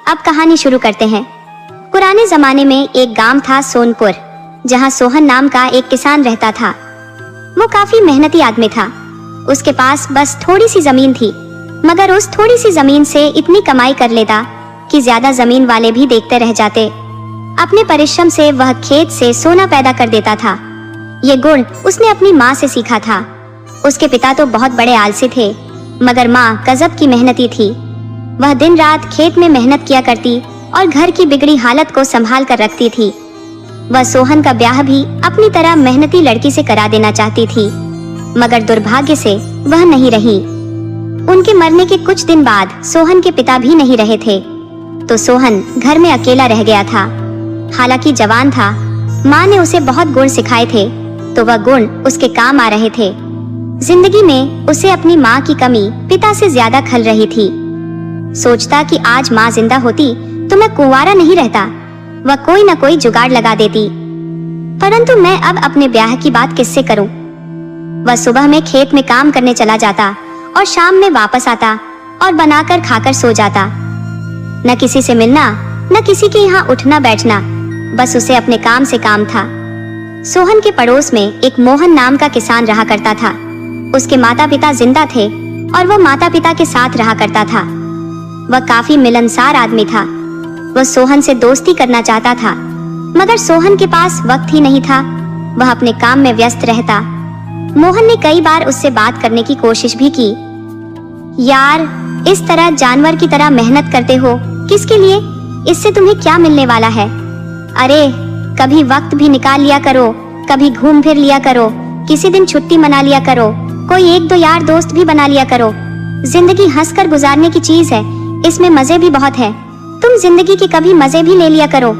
अब कहानी शुरू करते हैं। पुराने जमाने में एक गांव था सोनपुर, जहां सोहन नाम का एक किसान रहता था। वो काफी मेहनती आदमी था। उसके पास बस थोड़ी सी जमीन थी, मगर उस थोड़ी सी जमीन से इतनी कमाई कर लेता कि ज्यादा जमीन वाले भी देखते रह जाते। अपने परिश्रम से वह खेत से सोना पैदा कर देता था। ये गुण उसने अपनी माँ से सीखा था। उसके पिता तो बहुत बड़े आलसी थे, मगर माँ गजब की मेहनती थी। वह दिन रात खेत में मेहनत किया करती और घर की बिगड़ी हालत को संभाल कर रखती थी। वह सोहन का ब्याह भी अपनी तरह मेहनती लड़की से करा देना चाहती थी, मगर दुर्भाग्य से वह नहीं रही। उनके मरने के कुछ दिन बाद सोहन के पिता भी नहीं रहे थे, तो सोहन घर में अकेला रह गया था। हालांकि जवान था, माँ ने उसे बहुत गुण सिखाए थे, तो वह गुण उसके काम आ रहे थे। जिंदगी में उसे अपनी माँ की कमी पिता से ज्यादा खल रही थी। सोचता कि आज माँ जिंदा होती तो मैं कुंवारा नहीं रहता, वह कोई न कोई जुगाड़ लगा देती। परंतु मैं अब अपने ब्याह की बात किससे करूं? वह सुबह में खेत में काम करने चला जाता और शाम में वापस आता और बनाकर खाकर सो जाता। न किसी से मिलना, न किसी के यहाँ उठना बैठना, बस उसे अपने काम से काम था। सोहन के पड़ोस में एक मोहन नाम का किसान रहा करता था। उसके माता पिता जिंदा थे और वह माता पिता के साथ रहा करता था। वह काफी मिलनसार आदमी था। वह सोहन से दोस्ती करना चाहता था, मगर सोहन के पास वक्त ही नहीं था। वह अपने काम में व्यस्त रहता। मोहन ने कई बार उससे बात करने की कोशिश भी की। यार, इस तरह जानवर की तरह मेहनत करते हो किसके लिए? इससे तुम्हें क्या मिलने वाला है? अरे, कभी वक्त भी निकाल लिया करो, कभी घूम फिर लिया करो, किसी दिन छुट्टी मना लिया करो, कोई एक दो यार दोस्त भी बना लिया करो। जिंदगी हंसकर गुजारने की चीज है, इसमें मजे भी बहुत है। तुम जिंदगी के कभी मजे भी ले लिया करो।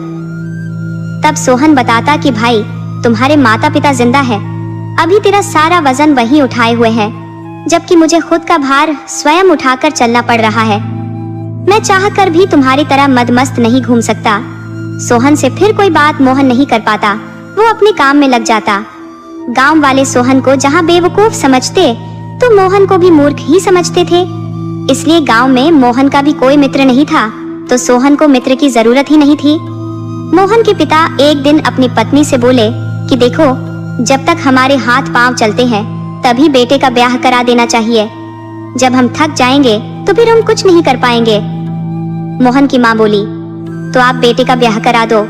तब सोहन बताता कि भाई, तुम्हारे माता पिता जिंदा है, अभी तेरा सारा वजन वही उठाए हुए हैं, जबकि मुझे खुद का भार स्वयं उठाकर चलना पड़ रहा है। मैं चाहकर भी तुम्हारी तरह मदमस्त नहीं घूम सकता। सोहन से फिर कोई बात मोहन नहीं कर पाता। वो अपने काम में लग जाता। गांव वाले सोहन को जहां बेवकूफ समझते, तो मोहन को भी मूर्ख ही समझते थे। इसलिए गांव में मोहन का भी कोई मित्र नहीं था, तो सोहन को मित्र की जरूरत ही नहीं थी। मोहन के पिता एक दिन अपनी पत्नी से बोले कि देखो, जब तक हमारे हाथ पांव चलते हैं तभी बेटे का ब्याह करा देना चाहिए। जब हम थक जाएंगे तो फिर हम कुछ नहीं कर पाएंगे। मोहन की माँ बोली, तो आप बेटे का ब्याह करा दो।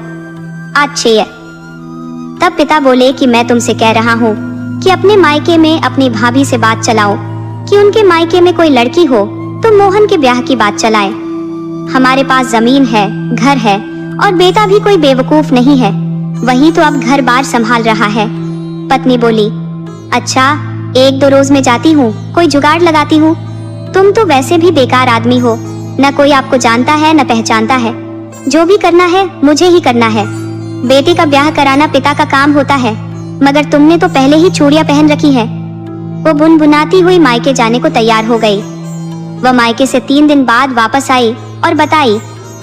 अच्छे है। तब पिता बोले कि मैं तुमसे कह रहा हूँ कि अपने मायके में अपनी भाभी से बात चलाओ कि उनके मायके में कोई लड़की हो तो मोहन के ब्याह की बात चलाए। हमारे पास जमीन है, घर है, और बेटा भी कोई बेवकूफ नहीं है, वही तो अब घर बार संभाल रहा है। पत्नी बोली, अच्छा, एक दो रोज में जाती हूँ, कोई जुगाड़ लगाती हूँ। तुम तो वैसे भी बेकार आदमी हो, न कोई आपको जानता है न पहचानता है। जो भी करना है मुझे ही करना है। बेटे का ब्याह कराना पिता का काम होता है, मगर तुमने तो पहले ही चूड़ियां पहन रखी है। वो बुनबुनाती हुई मायके जाने को तैयार हो गई। वह मायके से 3 दिन बाद वापस आई और बताई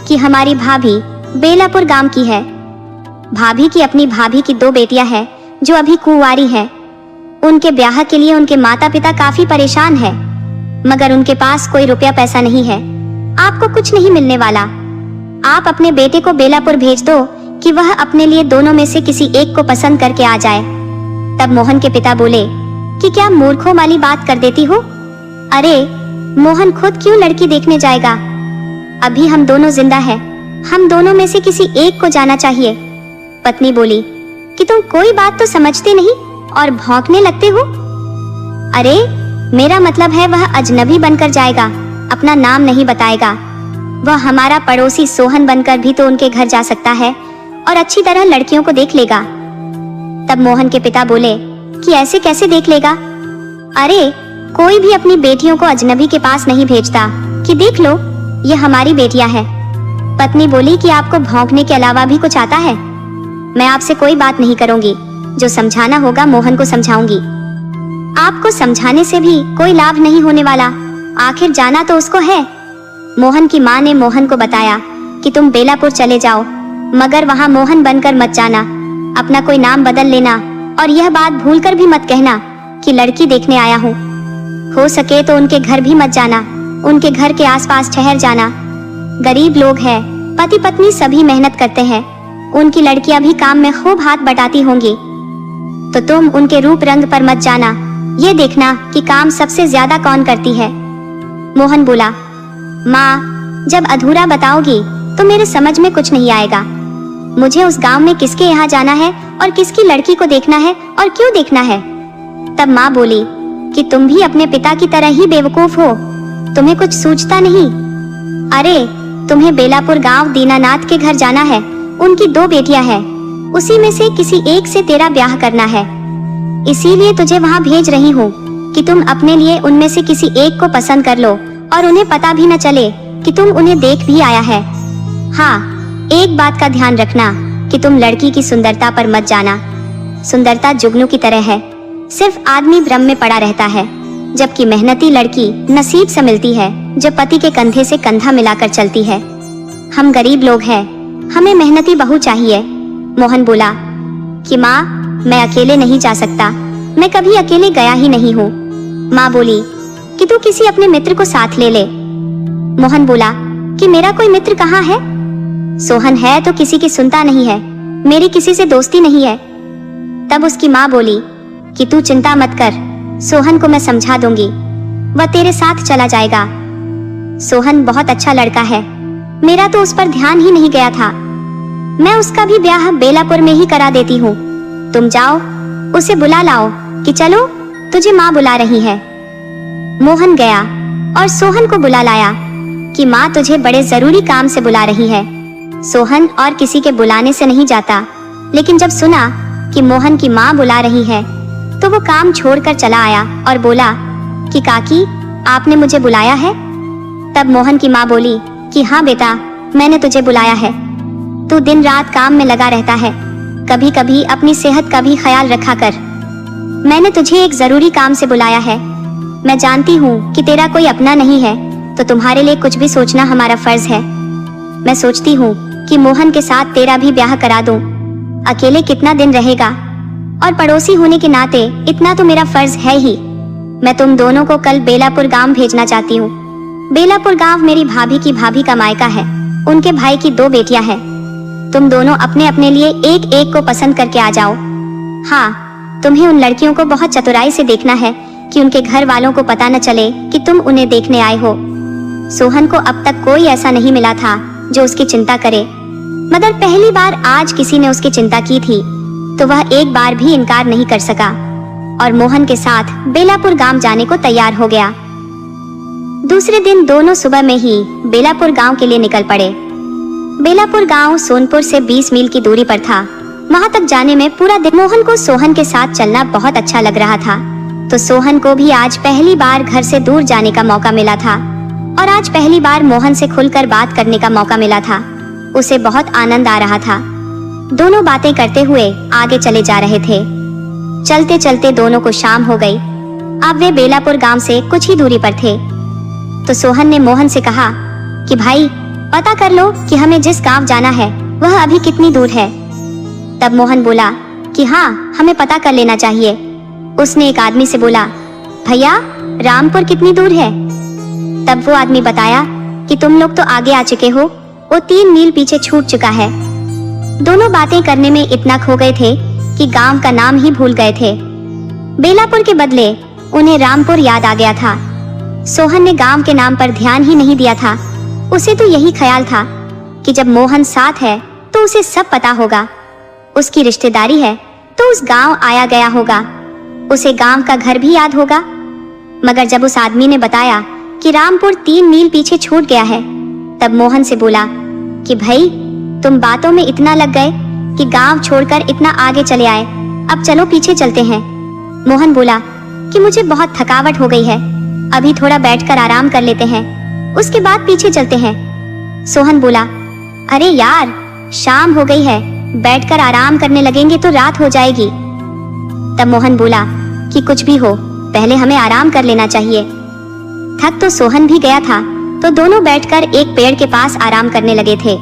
कि हमारी भाभी बेलापुर गांव की है। भाभी की अपनी भाभी की 2 बेटियां हैं जो अभी कुंवारी हैं। उनके ब्याह के लिए उनके माता पिता काफी परेशान है, मगर उनके पास कोई रुपया पैसा नहीं है। आपको कुछ नहीं मिलने वाला। आप अपने बेटे को बेलापुर भेज दो कि वह अपने लिए दोनों में से किसी एक को पसंद करके आ जाए। तब मोहन के पिता बोले कि क्या मूर्खों वाली बात कर देती हो? अरे, मोहन खुद क्यों लड़की देखने जाएगा? अभी हम दोनों जिंदा हैं, हम दोनों में से किसी एक को जाना चाहिए। पत्नी बोली कि तुम कोई बात तो समझते नहीं और भौंकने लगते हो। अरे, मेरा मतलब है वह अजनबी बनकर जाएगा, अपना नाम नहीं बताएगा। वह हमारा पड़ोसी सोहन बनकर भी तो उनके घर जा सकता है और अच्छी तरह लड़कियों को देख लेगा। तब मोहन के पिता बोले कि ऐसे कैसे देख लेगा? अरे, कोई भी अपनी बेटियों को अजनबी के पास नहीं भेजता कि देख लो, ये हमारी बेटियां हैं। पत्नी बोली कि आपको भौंकने के अलावा भी कुछ आता है? मैं आपसे कोई बात नहीं करूंगी, जो समझाना होगा मोहन को समझाऊंगी। आपको समझाने से भी कोई लाभ नहीं होने वाला, आखिर जाना तो उसको है। मोहन की माँ ने मोहन को बताया कि तुम बेलापुर चले जाओ, मगर वहाँ मोहन बनकर मत जाना, अपना कोई नाम बदल लेना, और यह बात भूलकर भी मत कहना कि लड़की देखने आया हूँ। हो सके तो उनके घर भी मत जाना, उनके घर के आसपास ठहर जाना। गरीब लोग हैं, पति पत्नी सभी मेहनत करते हैं, उनकी लड़कियां भी काम में खूब हाथ बटाती होंगी, तो तुम उनके रूप रंग पर मत जाना, ये देखना कि काम सबसे ज्यादा कौन करती है। मोहन बोला, माँ जब अधूरा बताओगी तो मेरे समझ में कुछ नहीं आएगा। मुझे उस गांव में किसके यहाँ जाना है और किसकी लड़की को देखना है और क्यों देखना है। तब माँ बोली कि तुम भी अपने पिता की तरह ही बेवकूफ हो, तुम्हें कुछ सूझता नहीं। अरे तुम्हें बेलापुर गांव दीनानाथ के घर जाना है, उनकी 2 बेटियां हैं, उसी में से किसी एक से तेरा ब्याह करना है। इसीलिए तुझे वहाँ भेज रही हूँ कि तुम अपने लिए उनमें से किसी एक को पसंद कर लो और उन्हें पता भी न चले कि तुम उन्हें देख भी आया है। हाँ, एक बात का ध्यान रखना कि तुम लड़की की सुंदरता पर मत जाना। सुंदरता जुगनू की तरह है, सिर्फ आदमी भ्रम में पड़ा रहता है, जबकि मेहनती लड़की नसीब से मिलती है जो पति के कंधे से कंधा मिलाकर चलती है। हम गरीब लोग हैं, हमें मेहनती बहू चाहिए। मोहन बोला कि माँ मैं अकेले नहीं जा सकता, मैं कभी अकेले गया ही नहीं हूँ। माँ बोली कि तू किसी अपने मित्र को साथ ले ले। मोहन बोला कि मेरा कोई मित्र कहाँ है? सोहन है तो किसी की सुनता नहीं है, मेरी किसी से दोस्ती नहीं है। तब उसकी माँ बोली कि तू चिंता मत कर, सोहन को मैं समझा दूंगी, वह तेरे साथ चला जाएगा। सोहन बहुत अच्छा लड़का है, मेरा तो उस पर ध्यान ही नहीं गया था। मैं उसका भी ब्याह बेलापुर में ही करा देती हूँ। तुम जाओ उसे बुला लाओ कि चलो तुझे माँ बुला रही है। मोहन गया और सोहन को बुला लाया कि माँ तुझे बड़े जरूरी काम से बुला रही है। सोहन और किसी के बुलाने से नहीं जाता, लेकिन जब सुना कि मोहन की माँ बुला रही है तो वो काम छोड़कर चला आया और बोला कि काकी आपने मुझे बुलाया है? तब मोहन की माँ बोली कि हाँ बेटा, मैंने तुझे बुलाया है। तू दिन रात काम में लगा रहता है, कभी कभी अपनी सेहत का भी ख्याल रखा कर। मैंने तुझे एक जरूरी काम से बुलाया है। मैं जानती हूँ कि तेरा कोई अपना नहीं है, तो तुम्हारे लिए कुछ भी सोचना हमारा फर्ज है। मैं सोचती हूँ कि मोहन के साथ तेरा भी ब्याह करा दूं। अकेले कितना दिन रहेगा, और पड़ोसी होने के नाते इतना तो मेरा फर्ज है ही। मैं तुम दोनों को कल बेलापुर गांव भेजना चाहती हूँ। बेलापुर गांव मेरी भाभी की भाभी का मायका है, उनके भाई की 2 बेटियां हैं। तुम दोनों अपने अपने लिए एक एक को पसंद करके आ जाओ। हाँ, तुम्हें उन लड़कियों को बहुत चतुराई से देखना है कि उनके घर वालों को पता न चले कि तुम उन्हें देखने आए हो। सोहन को अब तक कोई ऐसा नहीं मिला था जो उसकी चिंता करे, मगर पहली बार आज किसी ने उसकी चिंता की थी, तो वह एक बार भी इनकार नहीं कर सका और मोहन के साथ बेलापुर गांव जाने को तैयार हो गया। दूसरे दिन दोनों सुबह में ही बेलापुर गांव के लिए निकल पड़े। बेलापुर गांव सोनपुर से 20 मील की दूरी पर था। वहां तक जाने में पूरा दिन। मोहन को सोहन के साथ चलना बहुत अच्छा लग रहा था, तो सोहन को भी आज पहली बार घर से दूर जाने का मौका मिला था और आज पहली बार मोहन से खुलकर बात करने का मौका मिला था। उसे बहुत आनंद आ रहा था। दोनों बातें करते हुए आगे चले जा रहे थे। चलते चलते दोनों को शाम हो गई। अब वे बेलापुर गांव से कुछ ही दूरी पर थे, तो सोहन ने मोहन से कहा कि भाई पता कर लो कि हमें जिस गांव जाना है वह अभी कितनी दूर है। तब मोहन बोला कि हाँ, हमें पता कर लेना चाहिए। उसने एक आदमी से बोला, भैया रामपुर कितनी दूर है? तब वो आदमी बताया कि तुम लोग तो आगे आ चुके हो, वो 3 मील पीछे छूट चुका है। दोनों बातें करने में इतना खो गए थे कि गांव का नाम ही भूल गए थे। बेलापुर के बदले उन्हें रामपुर याद आ गया था। सोहन ने गांव के नाम पर ध्यान ही नहीं दिया था। उसे तो यही ख्याल था कि जब मोहन साथ है तो उसे सब पता होगा, उसकी रिश्तेदारी है तो उस गांव आया गया होगा, उसे गांव का घर भी याद होगा। मगर जब उस आदमी ने बताया कि रामपुर 3 मील पीछे छूट गया है, तब मोहन से बोला कि भाई तुम बातों में इतना लग गए कि गांव छोड़कर इतना आगे चले आए, अब चलो पीछे चलते हैं। मोहन बोला कि मुझे बहुत थकावट हो गई है, अभी थोड़ा बैठकर आराम कर लेते हैं, उसके बाद पीछे चलते हैं। सोहन बोला, अरे यार शाम हो गई है, बैठकर आराम करने लगेंगे तो रात हो जाएगी। तब मोहन बोला कि कुछ भी हो, पहले हमें आराम कर लेना चाहिए। थक तो सोहन भी गया था, तो दोनों बैठकर एक पेड़ के पास आराम करने लगे थे।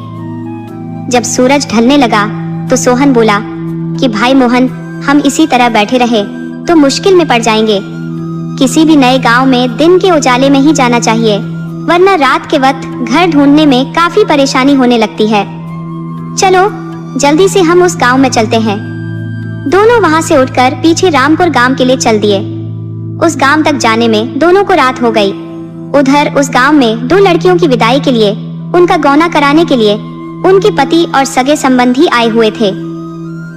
जब सूरज ढलने लगा तो सोहन बोला कि भाई मोहन, हम इसी तरह बैठे रहे तो मुश्किल में पड़ जाएंगे। किसी भी नए गांव में दिन के उजाले में ही जाना चाहिए, वरना रात के वक्त घर ढूंढने में काफी परेशानी होने लगती है। चलो जल्दी से हम उस गांव में चलते हैं। दोनों वहां से उठकर पीछे रामपुर गांव के लिए चल दिए। उस गांव तक जाने में दोनों को रात हो गई। उधर उस गांव में दो लड़कियों की विदाई के लिए, उनका गौना कराने के लिए उनके पति और सगे संबंधी आए हुए थे।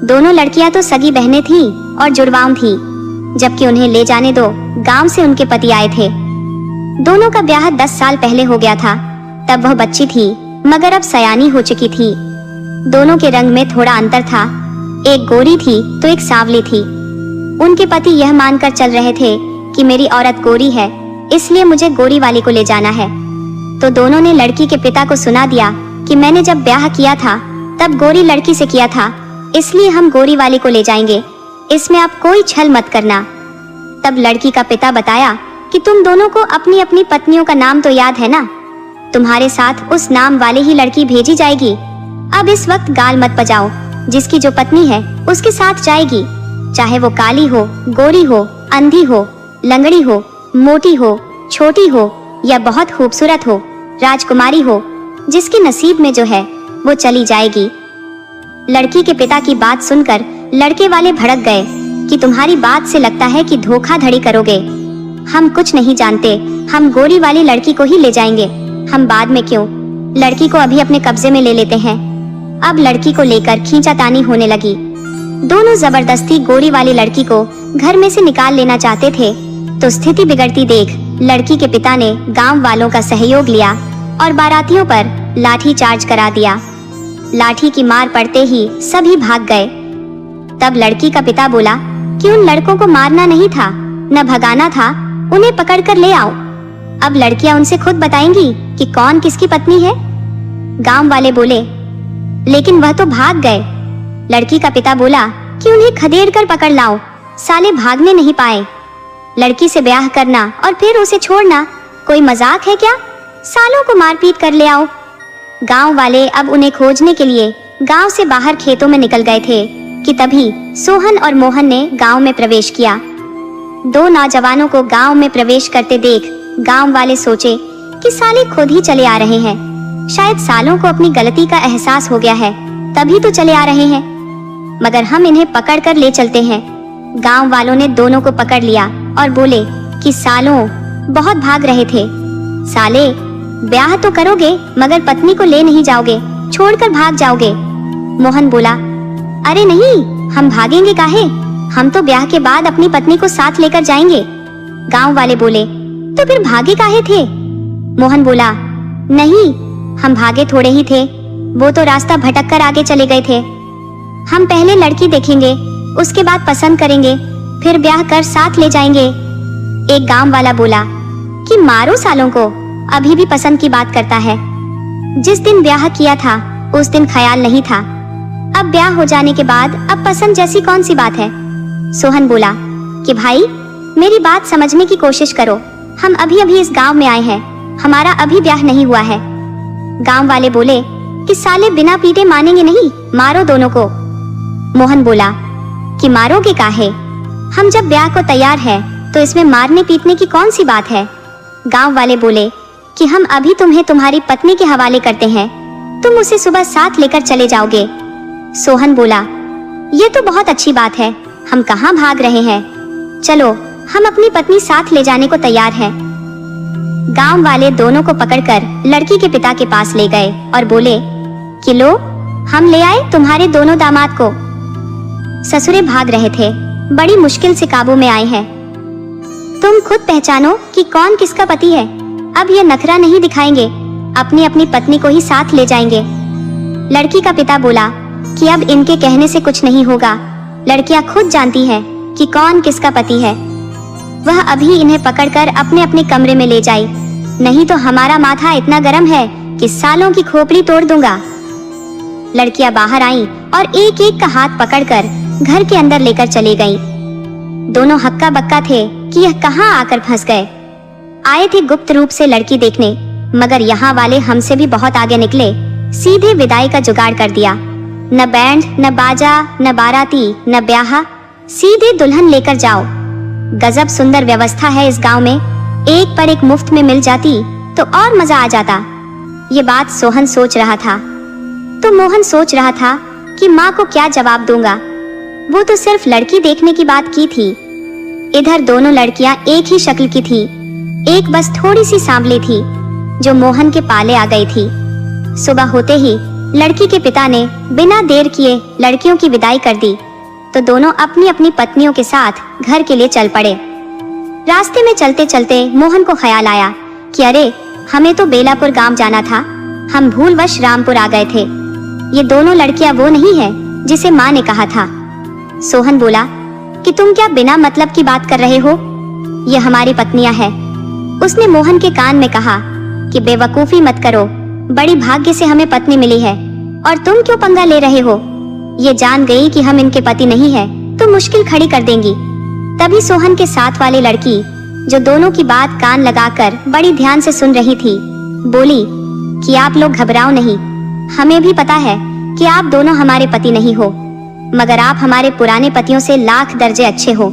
दोनों लड़कियां तो सगी बहनें थीं और जुड़वां थीं, जबकि उन्हें ले जाने दो गांव से उनके पति आए थे। दोनों का ब्याह 10 साल पहले हो गया था। तब वह बच्ची थी, मगर अब सयानी हो चुकी थी। दोनों के रंग में थोड़ा अंतर था, एक गोरी थी तो एक सांवली थी। उनके पति यह मानकर चल रहे थे कि मेरी औरत गोरी है, इसलिए मुझे गोरी वाली को ले जाना है। तो दोनों ने लड़की के पिता को सुना दिया कि मैंने जब ब्याह किया था तब गोरी लड़की से किया था, इसलिए हम गोरी वाली को ले जाएंगे, इसमें आप कोई छल मत करना। तब लड़की का पिता बताया कि तुम दोनों को अपनी अपनी पत्नियों का नाम तो याद है ना, तुम्हारे साथ उस नाम वाली ही लड़की भेजी जाएगी। अब इस वक्त गाल मत बजाओ, जिसकी जो पत्नी है उसके साथ जाएगी, चाहे वो काली हो, गोरी हो, अंधी हो, लंगड़ी हो, मोटी हो, छोटी हो या बहुत खूबसूरत हो, राजकुमारी हो, जिसके नसीब में जो है वो चली जाएगी। लड़की के पिता की बात सुनकर लड़के वाले भड़क गए कि तुम्हारी बात से लगता है कि धोखाधड़ी करोगे। हम कुछ नहीं जानते, हम गोरी वाली लड़की को ही ले जाएंगे, हम बाद में क्यों, लड़की को अभी अपने कब्जे में ले लेते हैं। अब लड़की को लेकर खींचातानी होने लगी। दोनों जबरदस्ती गोरी वाली लड़की को घर में से निकाल लेना चाहते थे, तो स्थिति बिगड़ती देख लड़की के पिता ने गांव वालों का सहयोग लिया और बारातियों पर लाठी चार्ज करा दिया। लाठी की मार पड़ते ही सभी भाग गए। तब लड़की का पिता बोला कि उन लड़कों को मारना नहीं था, न भगाना था, उन्हें पकड़कर ले आओ। अब लड़कियां उनसे खुद बताएंगी कि कौन किसकी पत्नी है। गांव वाले बोले लेकिन वह तो भाग गए। लड़की का पिता बोला कि उन्हें खदेड़ कर पकड़ लाओ, साले भागने नहीं पाए। लड़की से ब्याह करना और फिर उसे छोड़ना कोई मजाक है क्या, सालों को मारपीट कर ले आओ। गांव वाले अब उन्हें खोजने के लिए गांव से बाहर खेतों में निकल गए थे कि तभी सोहन और मोहन ने गांव में प्रवेश किया। दो नौजवानों को गांव में प्रवेश करते देख गांव वाले सोचे कि साले खुद ही चले आ रहे हैं, शायद सालों को अपनी गलती का एहसास हो गया है, तभी तो चले आ रहे हैं, मगर हम इन्हें पकड़ कर ले चलते हैं। गांव वालों ने दोनों को पकड़ लिया और बोले कि सालों बहुत भाग रहे थे, साले ब्याह तो करोगे मगर पत्नी को ले नहीं जाओगे, छोड़कर भाग जाओगे। मोहन बोला अरे नहीं, हम भागेंगे काहे, हम तो ब्याह के बाद अपनी पत्नी को साथ लेकर जाएंगे। गांव वाले बोले तो फिर भागे काहे थे। मोहन बोला नहीं, हम भागे थोड़े ही थे, वो तो रास्ता भटक कर आगे चले गए थे। हम पहले लड़की देखेंगे, उसके बाद पसंद करेंगे, फिर ब्याह कर साथ ले जाएंगे। एक गांव वाला बोला कि मारो सालों को, अभी भी पसंद की बात करता है, जिस दिन ब्याह किया था उस दिन ख्याल नहीं था, अब ब्याह हो जाने के बाद अब पसंद जैसी कौन सी बात है। सोहन बोला कि भाई मेरी बात समझने की कोशिश करो, हम अभी अभी इस गांव में आए हैं, हमारा अभी ब्याह नहीं हुआ है। गांव वाले बोले कि साले बिना पीटे मानेंगे नहीं, मारो दोनों को। मोहन बोला कि मारोगे काहे, हम जब ब्याह को तैयार है तो इसमें मारने पीटने की कौन सी बात है। गांव वाले बोले कि हम अभी तुम्हें तुम्हारी पत्नी के हवाले करते हैं, तुम उसे सुबह साथ लेकर चले जाओगे। सोहन बोला ये तो बहुत अच्छी बात है, हम कहाँ भाग रहे हैं, चलो हम अपनी पत्नी साथ ले जाने को तैयार हैं। गांव वाले दोनों को पकड़कर लड़की के पिता के पास ले गए और बोले कि लो, हम ले आए तुम्हारे दोनों दामाद को। ससुरे भाग रहे थे, बड़ी मुश्किल से काबू में आए हैं। तुम खुद पहचानो कि कौन किसका पति है, अब ये नखरा नहीं दिखाएंगे, अपनी अपनी पत्नी को ही साथ ले जाएंगे। लड़की का पिता बोला कि अब इनके कहने से कुछ नहीं होगा, लड़कियां खुद जानती हैं कि कौन किसका पति है। वह अभी इन्हें पकड़कर अपने अपने कमरे में ले जाए, नहीं तो हमारा माथा इतना गर्म है कि सालों की खोपड़ी तोड़ दूंगा। लड़कियां बाहर आईं और एक एक का हाथ पकड़कर घर के अंदर लेकर चली गईं। दोनों हक्का बक्का थे कि यह कहां आकर फंस गए। आए थे गुप्त रूप से लड़की देखने, मगर यहाँ वाले हमसे भी बहुत आगे निकले, सीधे विदाई का जुगाड़ कर दिया। न बैंड, न बाजा, न बाराती, न ब्याह, सीधे दुल्हन लेकर जाओ। गजब सुंदर व्यवस्था है इस गांव में, एक पर एक मुफ्त में मिल जाती तो और मजा आ जाता। ये बात सोहन सोच रहा था। तो मोहन सोच रहा था कि माँ को क्या जवाब दूंगा। वो तो सिर्फ लड़की देखने की बात की थी। इधर दोनों लड़कियां एक ही शक्ल की थी। एक बस थोड़ी सी सांवली थी जो मोहन के पाले आ गई थी। सुबह होते ही लड़की के पिता ने बिना देर किए लड़कियों की विदाई कर दी, तो दोनों अपनी अपनी पत्नियों के साथ घर के लिए चल पड़े। रास्ते में चलते चलते मोहन को ख्याल आया कि अरे, हमें तो बेलापुर गांव जाना था, हम भूलवश रामपुर आ गए थे। ये दोनों लड़कियां वो नहीं है जिसे माँ ने कहा था। सोहन बोला कि तुम क्या बिना मतलब की बात कर रहे हो, ये हमारी पत्नियां हैं। उसने मोहन के कान में कहा कि बेवकूफी मत करो, बड़ी भाग्य से हमें पत्नी मिली है और तुम क्यों पंगा ले रहे हो। ये जान गई कि हम इनके पति नहीं है तो मुश्किल खड़ी कर देंगी। तभी सोहन के साथ वाली लड़की, जो दोनों की बात कान लगाकर बड़ी ध्यान से सुन रही थी, बोली कि आप लोग घबराओ नहीं, हमें भी पता है कि आप दोनों हमारे पति नहीं हो, मगर आप हमारे पुराने पतियों से लाख दर्जे अच्छे हो।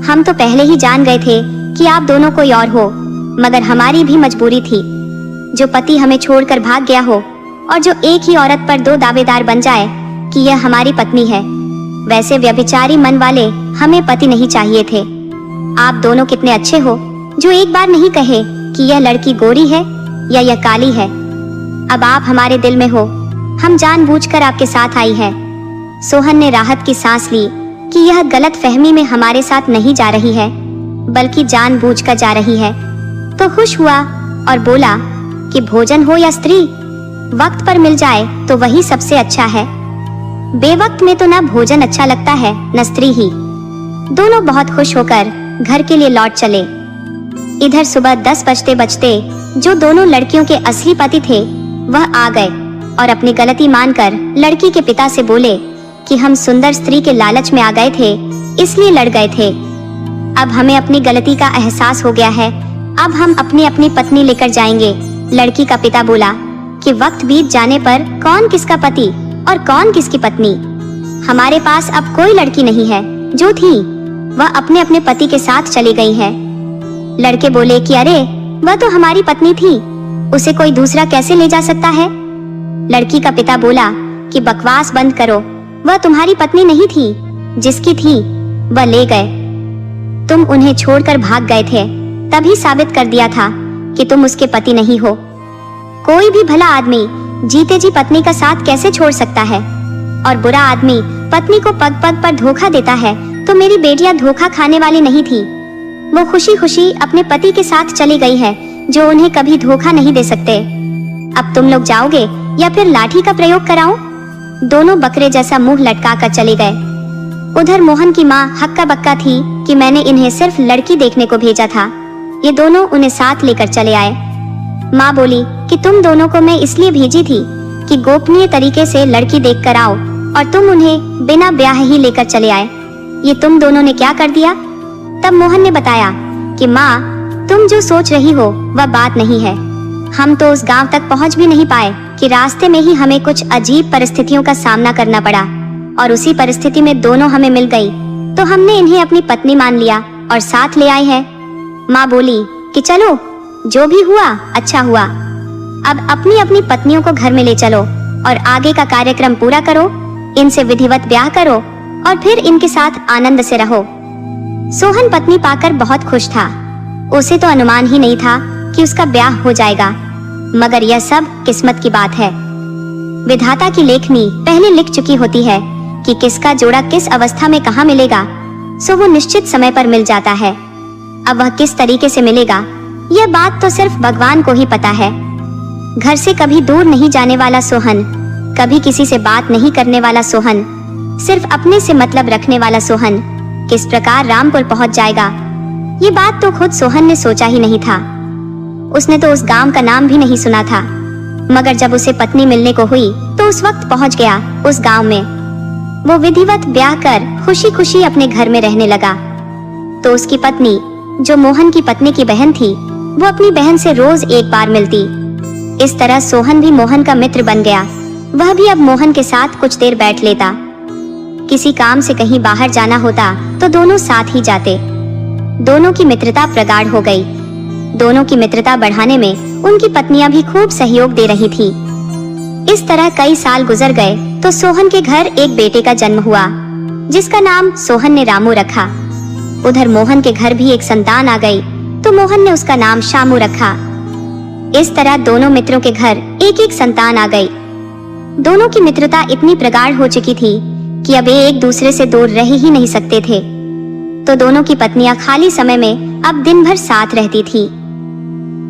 हम तो पहले ही जान गए थे कि आप दोनों कोई और हो, मगर हमारी भी मजबूरी थी। जो पति हमें छोड़कर भाग गया हो और जो एक ही औरत पर दो दावेदार बन जाए कि यह हमारी पत्नी है, वैसे व्यभिचारी मन वाले हमें पति नहीं चाहिए थे। आप दोनों कितने अच्छे हो जो एक बार नहीं कहे कि यह लड़की गोरी है या यह काली है। अब आप हमारे दिल में हो, हम जानबूझकर आपके साथ आई है। सोहन ने राहत की सांस ली कि यह गलत फहमी में हमारे साथ नहीं जा रही है, बल्कि जानबूझकर जा रही है। तो खुश हुआ और बोला कि भोजन हो या स्त्री, वक्त पर मिल जाए तो वही सबसे अच्छा है। बेवक्त में तो ना भोजन अच्छा लगता है न स्त्री ही। दोनों बहुत खुश होकर घर के लिए लौट चले। इधर सुबह 10 बजते बजते जो दोनों लड़कियों के असली पति थे वह आ गए और अपनी गलती मानकर लड़की के पिता से बोले कि हम सुंदर स्त्री के लालच में आ गए थे, इसलिए लड़ गए थे। अब हमें अपनी गलती का एहसास हो गया है, अब हम अपनी अपनी पत्नी लेकर जाएंगे। लड़की का पिता बोला कि वक्त बीत जाने पर कौन किसका पति और कौन किसकी पत्नी। हमारे पास अब कोई लड़की नहीं है, जो थी वह अपने अपने पति के साथ चली गई है। लड़के बोले कि अरे, वह तो हमारी पत्नी थी, उसे कोई दूसरा कैसे ले जा सकता है। लड़की का पिता बोला कि बकवास बंद करो, वह तुम्हारी पत्नी नहीं थी, जिसकी थी वह ले गए। तुम उन्हें छोड़कर भाग गए थे, तभी साबित कर दिया था कि तुम उसके पति नहीं हो। कोई भी भला आदमी जीते जी पत्नी का साथ कैसे छोड़ सकता है, और बुरा आदमी पत्नी को पग पग पर धोखा देता है। तो मेरी बेटियां धोखा खाने वाली नहीं थी, वो खुशी खुशी अपने पति के साथ चली गई है, जो उन्हें कभी धोखा नहीं दे सकते। अब तुम लोग जाओगे या फिर लाठी का प्रयोग कराऊं? दोनों बकरे जैसा मुंह लटका कर चले गए। उधर मोहन की माँ हक्का बक्का थी कि मैंने इन्हें सिर्फ लड़की देखने को भेजा था, ये दोनों उन्हें साथ लेकर चले आए। माँ बोली कि तुम दोनों को मैं इसलिए भेजी थी कि गोपनीय तरीके से लड़की देख कर आओ, और तुम उन्हें बिना ब्याह ही लेकर चले आए। ये तुम दोनों ने क्या कर दिया? तब मोहन ने बताया कि माँ, तुम जो सोच रही हो वह बात नहीं है। हम तो उस गांव तक पहुंच भी नहीं पाए कि रास्ते में ही हमें कुछ अजीब परिस्थितियों का सामना करना पड़ा, और उसी परिस्थिति में दोनों हमें मिल गई, तो हमने इन्हें अपनी पत्नी मान लिया और साथ ले आए हैं। माँ बोली कि चलो, जो भी हुआ अच्छा हुआ। अब अपनी अपनी पत्नियों को घर में ले चलो और आगे का कार्यक्रम पूरा करो, इनसे विधिवत ब्याह करो और फिर इनके साथ आनंद से रहो। सोहन पत्नी पाकर बहुत खुश था। उसे तो अनुमान ही नहीं था कि उसका ब्याह हो जाएगा, मगर यह सब किस्मत की बात है। विधाता की लेखनी पहले लिख चुकी होती है कि किसका जोड़ा किस अवस्था में कहाँ मिलेगा, सो वो निश्चित समय पर मिल जाता है। अब वह किस तरीके से मिलेगा, यह बात तो सिर्फ भगवान को ही पता है। घर से कभी दूर नहीं जाने वाला सोहन, कभी किसी से बात नहीं करने वाला सोहन, सिर्फ अपने से मतलब रखने वाला सोहन किस प्रकार रामपुर पहुंच जाएगा, ये बात तो खुद सोहन ने सोचा ही नहीं था। उसने तो उस गांव का नाम भी नहीं सुना था, मगर जब उसे पत्नी मिलने को हुई तो उस वक्त पहुंच गया उस गांव में। वो विधिवत ब्याह कर खुशी खुशी अपने घर में रहने लगा। तो उसकी पत्नी, जो मोहन की पत्नी की बहन थी, वो अपनी बहन से रोज एक बार मिलती। इस तरह सोहन भी मोहन का मित्र बन गया। वह भी अब मोहन के साथ कुछ देर बैठ लेता। किसी काम से कहीं बाहर जाना होता तो दोनों साथ ही जाते। दोनों की मित्रता प्रगाढ़ हो गई। दोनों की मित्रता बढ़ाने में उनकी पत्नियां भी खूब सहयोग दे रही थी। इस तरह कई साल गुजर गए तो सोहन के घर एक बेटे का जन्म हुआ, जिसका नाम सोहन ने रामू रखा। उधर मोहन के घर भी एक संतान आ गई, तो मोहन ने उसका नाम शामू रखा। इस तरह दोनों मित्रों के घर एक एक संतान आ गई। दोनों की मित्रता इतनी प्रगाढ़ हो चुकी थी कि अब एक दूसरे से दूर रह ही नहीं सकते थे। तो दोनों की पत्नियां खाली समय में अब दिन भर साथ रहती थी।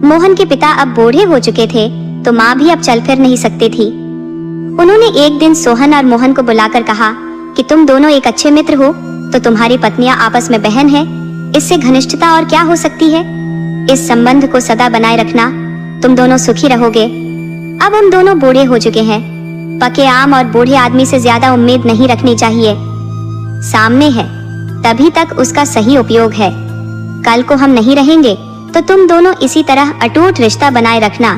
मोहन के पिता अब बूढ़े हो चुके थे, तो माँ भी अब चल फिर नहीं सकती थी। उन्होंने एक दिन सोहन और मोहन को बुलाकर कहा कि तुम दोनों एक अच्छे मित्र हो, तो तुम्हारी पत्नियां आपस में बहन है, इससे घनिष्ठता और क्या हो सकती है। इस संबंध को सदा बनाए रखना, तुम दोनों सुखी रहोगे। अब हम दोनों बूढ़े हो चुके हैं, पके आम और बूढ़े आदमी से ज्यादा उम्मीद नहीं रखनी चाहिए। सामने है तभी तक उसका सही उपयोग है। कल को हम नहीं रहेंगे तो तुम दोनों इसी तरह अटूट रिश्ता बनाए रखना,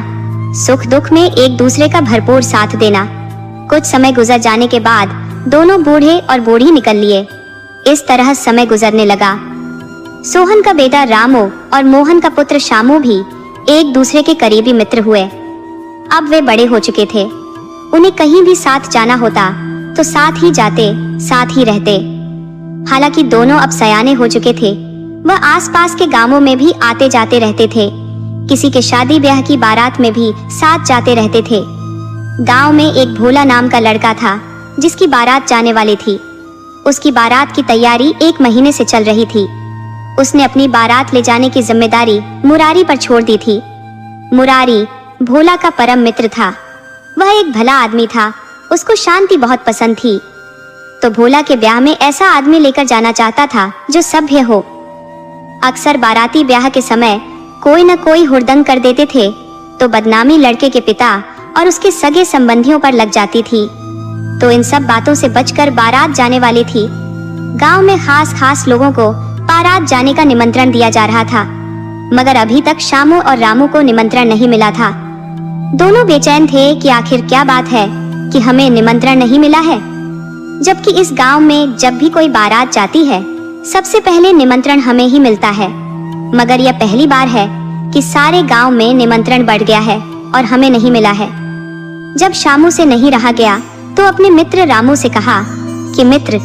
सुख दुख में एक दूसरे का भरपूर साथ देना। कुछ समय गुजर जाने के बाद दोनों बूढ़े और बूढ़ी निकल लिए। इस तरह समय गुजरने लगा। सोहन का बेटा रामू और मोहन का पुत्र शामू भी एक दूसरे के करीबी मित्र हुए। अब वे बड़े हो चुके थे, उन्हें कहीं भी साथ जाना होता तो साथ ही जाते, साथ ही रहते। हालांकि दोनों अब सयाने हो चुके थे, वह आसपास के गांवों में भी आते जाते रहते थे। किसी के शादी ब्याह की बारात में भी साथ जाते रहते थे। गांव में एक भोला नाम का लड़का था, जिसकी बारात जाने वाली थी। उसकी बारात की तैयारी 1 महीने से चल रही थी। उसने अपनी बारात ले जाने की जिम्मेदारी मुरारी पर छोड़ दी थी। मुरारी भोला का परम मित्र था। वह एक भला आदमी था, उसको शांति बहुत पसंद थी। तो भोला के ब्याह में ऐसा आदमी लेकर जाना चाहता था जो सभ्य हो। अक्सर बाराती ब्याह के समय कोई न कोई हुड़दंग कर देते थे, तो बदनामी लड़के के पिता और उसके सगे संबंधियों पर लग जाती थी। तो इन सब बातों से बचकर बारात जाने वाली थी। गांव में खास लोगों को बारात जाने का निमंत्रण दिया जा रहा था, मगर अभी तक शामू और रामू को निमंत्रण नहीं मिला था। दोनों बेचैन थे कि आखिर क्या बात है कि हमें निमंत्रण नहीं मिला है, जबकि इस गांव में जब भी कोई बारात जाती है सबसे पहले निमंत्रण हमें ही मिलता है। मगर यह पहली बार है कि सारे गांव में निमंत्रण बढ़ गया है और हमें नहीं मिला है। जब शामू से नहीं रहा गया तो अपने मित्र रामू से कहा कि मित्र,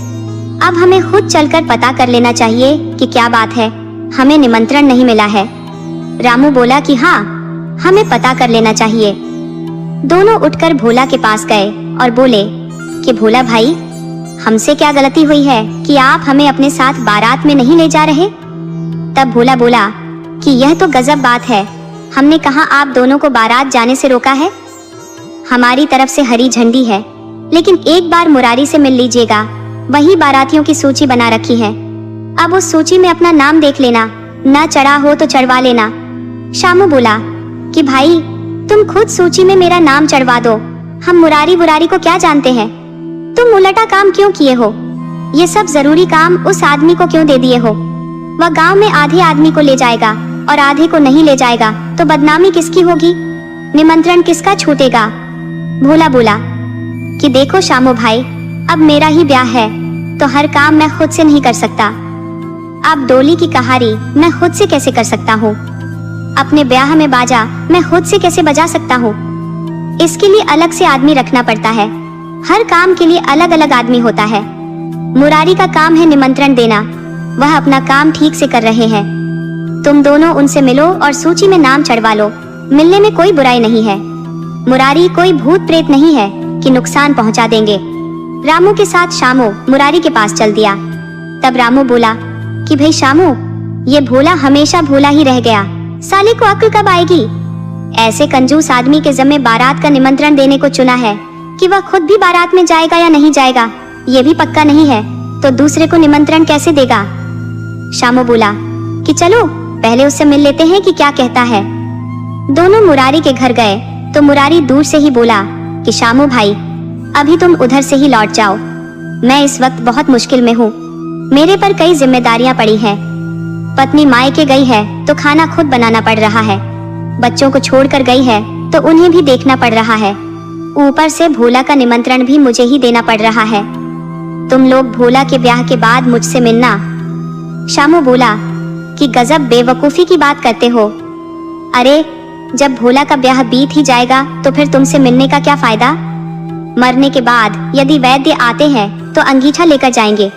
अब हमें खुद चलकर पता कर लेना चाहिए कि क्या बात है, हमें निमंत्रण नहीं मिला है। रामू बोला कि हाँ, हमें पता कर लेना चाहिए। दोनों उठकर भोला के पास गए और बोले कि भोला भाई, हमसे क्या गलती हुई है कि आप हमें अपने साथ बारात में नहीं ले जा रहे। तब भोला बोला कि यह तो गजब बात है, हमने कहा आप दोनों को बारात जाने से रोका है। हमारी तरफ से हरी झंडी है, लेकिन एक बार मुरारी से मिल लीजिएगा, वही बारातियों की सूची बना रखी है। अब उस सूची में अपना नाम देख लेना, न चढ़ा हो तो चढ़वा लेना। शामू बोला कि भाई, तुम खुद सूची में मेरा नाम चढ़वा दो, हम मुरारी बुरारी को क्या जानते हैं। तुम उलटा काम क्यों किए हो? ये सब जरूरी काम उस आदमी को क्यों दे दिए हो? वह गांव में आधे आदमी को ले जाएगा और आधे को नहीं ले जाएगा, तो बदनामी किसकी होगी, निमंत्रण किसका छूटेगा। भोला बोला कि देखो शामू भाई, अब मेरा ही ब्याह है तो हर काम मैं खुद से नहीं कर सकता। अब डोली की कहारी मैं खुद से कैसे कर सकता हूँ, अपने ब्याह में बाजा मैं खुद से कैसे बजा सकता हूँ। इसके लिए अलग से आदमी रखना पड़ता है, हर काम के लिए अलग अलग आदमी होता है। मुरारी का काम है निमंत्रण देना, वह अपना काम ठीक से कर रहे हैं। तुम दोनों उनसे मिलो और सूची में नाम चढ़वा लो, मिलने में कोई बुराई नहीं है। मुरारी कोई भूत प्रेत नहीं है कि नुकसान पहुंचा देंगे। रामू के साथ शामू मुरारी के पास चल दिया। तब रामू बोला कि भाई शामू, ये भोला हमेशा भोला ही रह गया, साले को अक्ल कब आएगी। ऐसे कंजूस आदमी के ज़म्मे बारात का निमंत्रण देने को चुना है कि वह खुद भी बारात में जाएगा या नहीं जाएगा ये भी पक्का नहीं है, तो दूसरे को निमंत्रण कैसे देगा। शामू बोला कि चलो पहले उससे मिल लेते हैं कि क्या कहता है। दोनों मुरारी के घर गए तो मुरारी दूर से ही बोला कि शामू भाई, अभी तुम उधर से ही लौट जाओ, मैं इस वक्त बहुत मुश्किल में हूँ, मेरे पर कई जिम्मेदारियां पड़ी हैं। पत्नी मायके गई है तो खाना खुद बनाना पड़ रहा है, बच्चों को छोड़कर गई है तो उन्हें भी देखना पड़ रहा है, ऊपर से भोला का निमंत्रण भी मुझे ही देना पड़ रहा है। तुम लोग भोला के ब्याह के बाद मुझसे मिलना। शामू बोला कि गजब बेवकूफी की बात करते हो, अरे जब भोला का ब्याह बीत ही जाएगा तो फिर तुमसे मिलने का क्या फायदा? मरने के बाद यदि वैद्य आते हैं तो अंगीठा लेकर जाएंगे।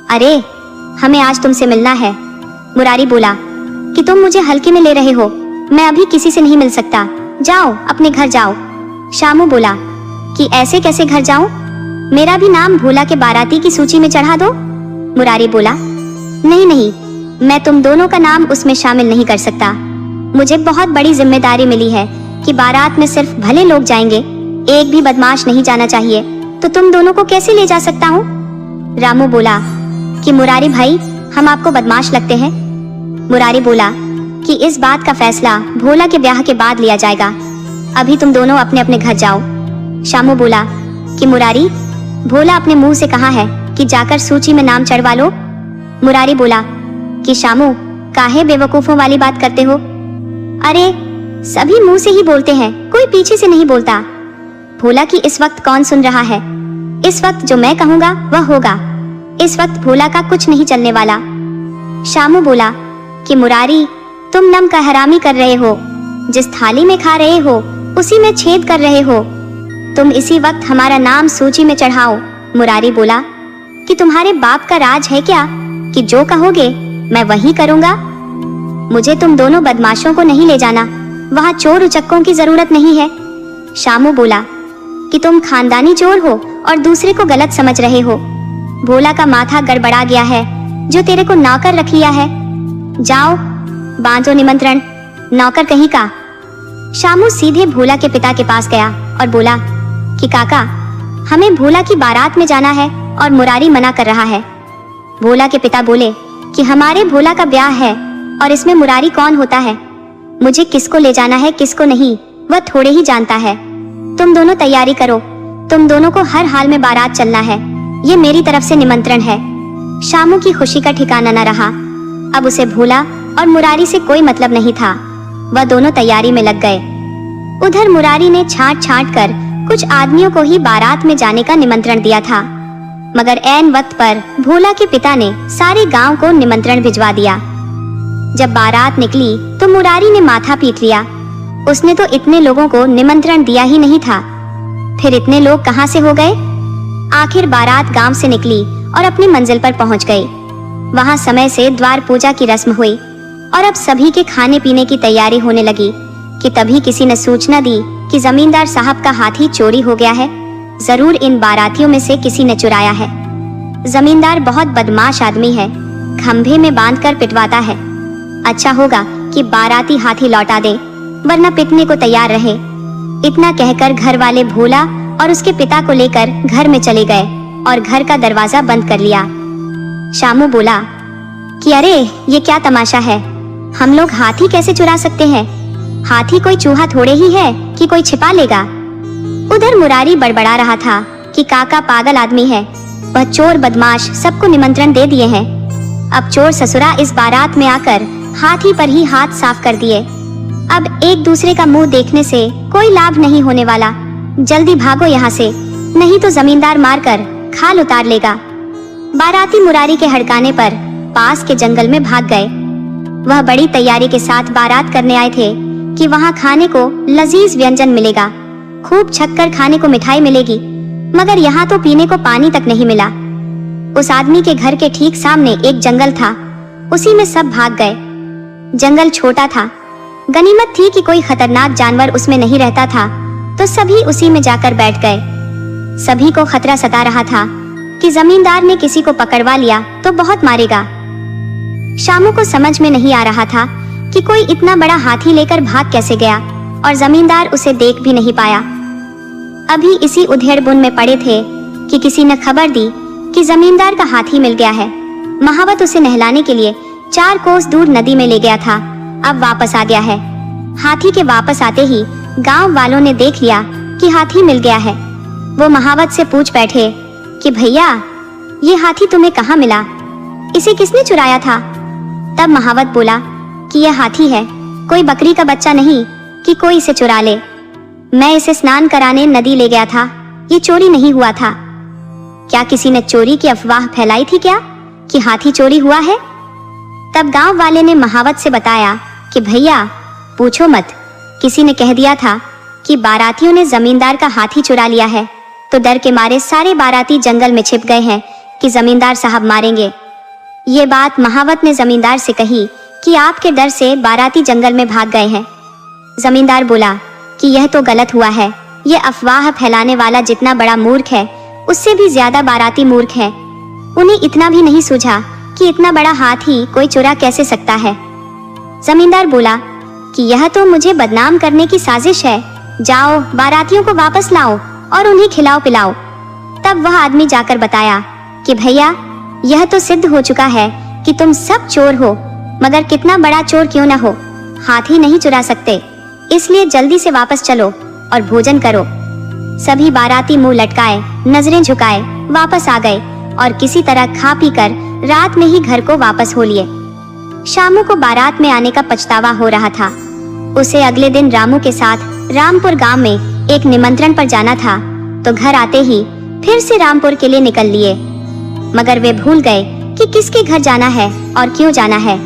अरे हमें आज तुमसे मिलना है। मुरारी बोला कि तुम मुझे हल्के में ले रहे हो, मैं अभी किसी से नहीं मिल सकता, जाओ अपने घर जाओ। शामू बोला कि ऐसे कैसे घर जाऊं? मेरा भी नाम भोला के बाराती की सूची में चढ़ा दो। मुरारी बोला नहीं नहीं, मैं तुम दोनों का नाम उसमें शामिल नहीं कर सकता। मुझे बहुत बड़ी जिम्मेदारी मिली है कि बारात में सिर्फ भले लोग जाएंगे, एक भी बदमाश नहीं जाना चाहिए, तो तुम दोनों को कैसे ले जा सकता हूँ? रामू बोला कि मुरारी भाई, हम आपको बदमाश लगते हैं? मुरारी बोला कि इस बात का फैसला भोला के ब्याह के बाद लिया जाएगा, अभी तुम दोनों अपने अपने घर जाओ। शामू बोला कि मुरारी, भोला अपने मुंह से कहा है कि जाकर सूची में नाम चढ़वा लो। मुरारी बोला कि शामू, काहे बेवकूफों वाली बात करते हो? अरे सभी मुंह से ही बोलते हैं, कोई पीछे से नहीं बोलता। भोला की इस वक्त कौन सुन रहा है? इस वक्त जो मैं कहूँगा वह होगा। इस वक्त भोला का कुछ नहीं चलने वाला। शामू बोला कि मुरारी, तुम नम का हरामी कर रहे हो, जिस थाली में खा रहे हो उसी में छेद कर रहे हो। तुम इसी वक्त हमारा नाम सूची में चढ़ाओ। मुरारी बोला कि तुम्हारे बाप का राज है क्या कि जो कहोगे मैं वही करूँगा? मुझे तुम दोनों बदमाशों को नहीं ले जाना, वहाँ चोर उचक्कों की जरूरत नहीं है। शामू बोला कि तुम खानदानी चोर हो और दूसरे को गलत समझ रहे हो। भोला का माथा गड़बड़ा गया है जो तेरे को नौकर रख लिया है। जाओ बांधो निमंत्रण, नौकर कहीं का। शामू सीधे भोला के पिता के पास गया और बोला कि काका, हमें भोला की बारात में जाना है और मुरारी मना कर रहा है। भोला के पिता बोले कि हमारे भोला का ब्याह है और इसमें मुरारी कौन होता है? मुझे किसको ले जाना है किसको नहीं वह थोड़े ही जानता है। तुम दोनों तैयारी करो, तुम दोनों को हर हाल में बारात चलना है, ये मेरी तरफ से निमंत्रण है। शामू की खुशी का ठिकाना न रहा। अब उसे भोला और मुरारी से कोई मतलब नहीं था। वह दोनों तैयारी में लग गए। उधर मुरारी ने छांट छांट कर कुछ आदमियों को ही बारात में जाने का निमंत्रण दिया था, मगर ऐन वक्त पर भोला के पिता ने सारे गांव को निमंत्रण भिजवा दिया। जब बारात निकली तो मुरारी ने माथा पीट लिया। उसने तो इतने लोगों को निमंत्रण दिया ही नहीं था, फिर इतने लोग कहां से हो गए? आखिर बारात गांव से निकली और अपनी मंजिल पर पहुंच गई। वहां समय से द्वार पूजा की रस्म हुई और अब सभी के खाने पीने की तैयारी होने लगी कि तभी किसी ने सूचना दी कि जमींदार साहब का हाथी चोरी हो गया है। जरूर इन बारातियों में से किसी ने चुराया है। जमींदार बहुत बदमाश आदमी है, खंभे में बांधकर पिटवाता है। अच्छा होगा कि बाराती हाथी लौटा दे, वरना पिटने को तैयार रहे। इतना कहकर घर वाले भोला और उसके पिता को लेकर घर में चले गए और घर का दरवाजा बंद कर लिया। शामू बोला कि अरे ये क्या तमाशा है, हम लोग हाथी कैसे चुरा सकते हैं? हाथी कोई चूहा थोड़े ही है कि कोई छिपा लेगा। उधर मुरारी बड़बड़ा रहा था कि काका पागल आदमी है, वह चोर बदमाश सबको निमंत्रण दे दिए हैं। अब चोर ससुरा इस बारात में आकर हाथी पर ही हाथ साफ कर दिए। अब एक दूसरे का मुंह देखने से कोई लाभ नहीं होने वाला। जल्दी भागो यहाँ से, नहीं तो जमींदार मारकर खाल उतार लेगा। बाराती मुरारी के हड़काने पर पास के जंगल में भाग गए। वह बड़ी तैयारी के साथ बारात करने आए थे कि वहाँ खाने को लजीज व्यंजन मिलेगा, खूब छक्कर खाने को मिठाई मिलेगी, मगर यहाँ तो पीने को पानी तक नहीं मिला। उस आदमी के घर के ठीक सामने एक जंगल था, उसी में सब भाग गए। जंगल छोटा था, गनीमत थी कि कोई खतरनाक जानवर उसमें नहीं रहता था, तो सभी उसी में जाकर बैठ गए। सभी को खतरा सता रहा था कि जमींदार ने किसी को पकड़वा लिया तो बहुत मारेगा। शामू को समझ में नहीं आ रहा था कि कोई इतना बड़ा हाथी लेकर भाग कैसे गया और जमींदार उसे देख भी नहीं पाया। अभी इसी उधेड़बुन में पड़े थे कि किसी ने खबर दी कि जमींदार का हाथी मिल गया है। महावत उसे नहलाने के लिए 4 कोस दूर नदी में ले गया था, अब वापस आ गया है। हाथी के वापस आते ही गांव वालों ने देख लिया कि हाथी मिल गया है। वो महावत से पूछ बैठे कि भैया, ये हाथी तुम्हें कहाँ मिला? इसे किसने चुराया था? तब महावत बोला कि यह हाथी है, कोई बकरी का बच्चा नहीं कि कोई इसे चुरा ले। मैं इसे स्नान कराने नदी ले गया था, ये चोरी नहीं हुआ था। क्या किसी ने चोरी की अफवाह फैलाई थी क्या कि हाथी चोरी हुआ है? तब गांव वाले ने महावत से बताया कि भैया, पूछो मत, किसी ने कह दिया था कि बारातियों ने जमींदार का हाथी चुरा लिया है, तो डर के मारे सारे बाराती जंगल में छिप गए हैं कि जमींदार साहब मारेंगे। ये बात महावत ने जमींदार से कही कि आपके डर से बाराती जंगल में भाग गए हैं। जमींदार बोला कि यह तो गलत हुआ है, ये अफवाह फैलाने वाला जितना बड़ा मूर्ख है उससे भी ज्यादा बाराती मूर्ख है। उन्हें इतना भी नहीं सूझा कि इतना बड़ा हाथी कोई चुरा कैसे सकता है। जमींदार बोला कि यह तो मुझे बदनाम करने की साजिश है, जाओ बारातियों को वापस लाओ और उन्हें खिलाओ पिलाओ। तब वह आदमी जाकर बताया कि भैया, यह तो सिद्ध हो चुका है कि तुम सब चोर हो, मगर कितना बड़ा चोर क्यों न हो, हाथी नहीं चुरा सकते, इसलिए जल्दी से वापस चलो और भोजन करो। सभी बाराती मुंह लटकाए नजरें झुकाए वापस आ गए और किसी तरह खा पी कर रात में ही घर को वापस हो लिए। शामू को बारात में आने का पछतावा हो रहा था। उसे अगले दिन रामू के साथ रामपुर गांव में एक निमंत्रण पर जाना था, तो घर आते ही फिर से रामपुर के लिए निकल लिए, मगर वे भूल गए कि किसके घर जाना है और क्यों जाना है।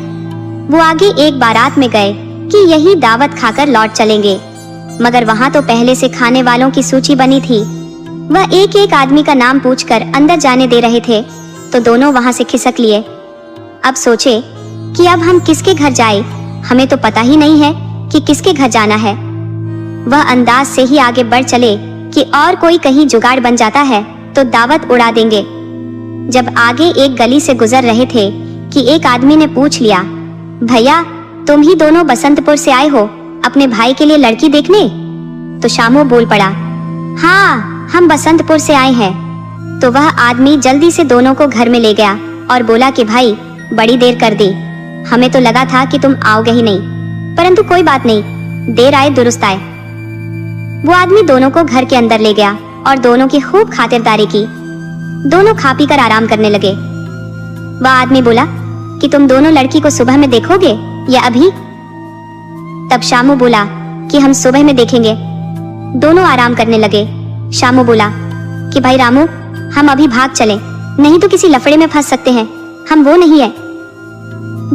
वो आगे एक बारात में गए कि यही दावत खाकर लौट चलेंगे, मगर वहाँ तो पहले से खाने वालों की सूची बनी थी। वह एक एक आदमी का नाम पूछकर अंदर जाने दे रहे थे, तो दोनों वहाँ से खिसक लिए। अब सोचे कि अब हम किसके घर जाए, हमें तो पता ही नहीं है कि किसके घर जाना है। वह अंदाज से ही आगे बढ़ चले कि और कोई कहीं जुगाड़ बन जाता है तो दावत उड़ा देंगे। जब आगे एक गली से गुजर रहे थे कि एक आदमी ने पूछ लिया, भैया तुम ही दोनों बसंतपुर से आए हो अपने भाई के लिए लड़की देखने? तो शामू बोल पड़ा, हाँ हम बसंतपुर से आए हैं। तो वह आदमी जल्दी से दोनों को घर में ले गया और बोला कि भाई बड़ी देर कर दी, हमें तो लगा था कि तुम आओगे ही नहीं, परंतु कोई बात नहीं, देर आए दुरुस्त आए। वो आदमी दोनों को घर के अंदर ले गया और दोनों की खूब खातिरदारी की। दोनों खा पी कर आराम करने लगे। वह आदमी बोला कि तुम दोनों लड़की को सुबह में देखोगे या अभी? तब शामू बोला कि हम सुबह में देखेंगे। दोनों आराम करने लगे। शामू बोला कि भाई रामू, हम अभी भाग चलें, नहीं तो किसी लफड़े में फंस सकते हैं, हम वो नहीं है।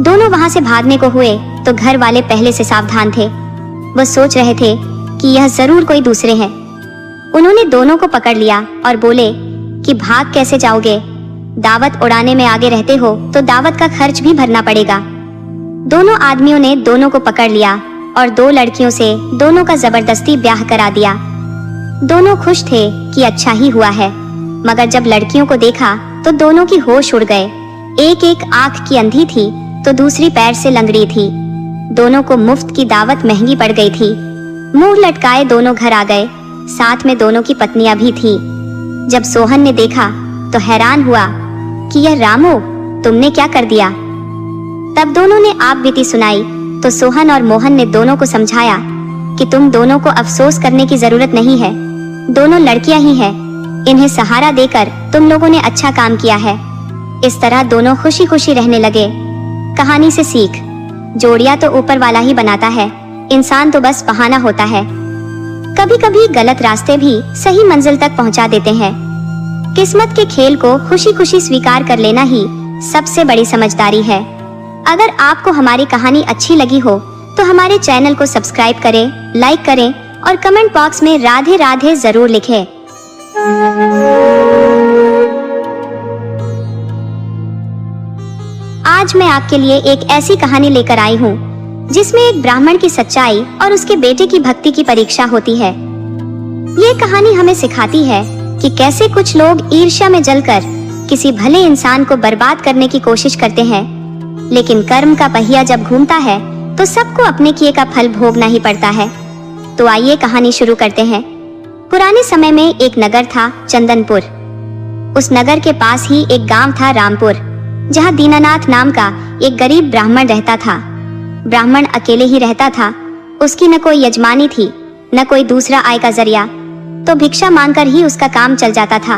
दोनों वहां से भागने को हुए तो घर वाले पहले से सावधान थे। वह सोच रहे थे कि यह जरूर कोई दूसरे हैं। उन्होंने दोनों को पकड़ लिया और बोले कि भाग कैसे जाओगे, दावत उड़ाने में आगे रहते हो तो दावत का खर्च भी भरना पड़ेगा। दोनों आदमियों ने दोनों को पकड़ लिया और दो लड़कियों से दोनों का जबरदस्ती ब्याह करा दिया। दोनों खुश थे कि अच्छा ही हुआ है, मगर जब लड़कियों को देखा तो दोनों की होश उड़ गए। एक एक आंख की अंधी थी तो दूसरी पैर से लंगड़ी थी। दोनों को मुफ्त की दावत महंगी पड़ गई थी। मुंह लटकाए दोनों घर आ गए, साथ में दोनों की पत्नियां भी थी। जब सोहन ने देखा तो हैरान हुआ कि यह रामू, तुमने क्या कर दिया? तब दोनों ने आप बीती सुनाई तो सोहन और मोहन ने दोनों को समझाया कि तुम दोनों को अफसोस करने की जरूरत नहीं है, दोनों लड़कियां ही हैं, इन्हें सहारा देकर तुम लोगों ने अच्छा काम किया है। इस तरह दोनों खुशी खुशी रहने लगे। कहानी से सीख, जोड़ियां तो ऊपर वाला ही बनाता है, इंसान तो बस बहाना होता है। कभी कभी गलत रास्ते भी सही मंजिल तक पहुंचा देते हैं। किस्मत के खेल को खुशी खुशी स्वीकार कर लेना ही सबसे बड़ी समझदारी है। अगर आपको हमारी कहानी अच्छी लगी हो तो हमारे चैनल को सब्सक्राइब करें, लाइक करें और कमेंट बॉक्स में राधे राधे जरूर लिखें। आज मैं आपके लिए एक ऐसी कहानी लेकर आई हूँ जिसमें एक ब्राह्मण की सच्चाई और उसके बेटे की भक्ति की परीक्षा होती है। ये कहानी हमें सिखाती है कि कैसे कुछ लोग ईर्ष्या में जलकर किसी भले इंसान को बर्बाद करने की कोशिश करते हैं, लेकिन कर्म का पहिया जब घूमता है तो सबको अपने किए का फल भोगना ही पड़ता है। तो आइए कहानी शुरू करते हैं। पुराने समय में एक नगर था, चंदनपुर। उस नगर के पास ही एक गांव था, रामपुर, जहां दीनानाथ नाम का एक गरीब ब्राह्मण रहता था। ब्राह्मण अकेले ही रहता था। उसकी न कोई यजमानी थी, न कोई दूसरा आय का जरिया, तो भिक्षा मांगकर ही उसका काम चल जाता था।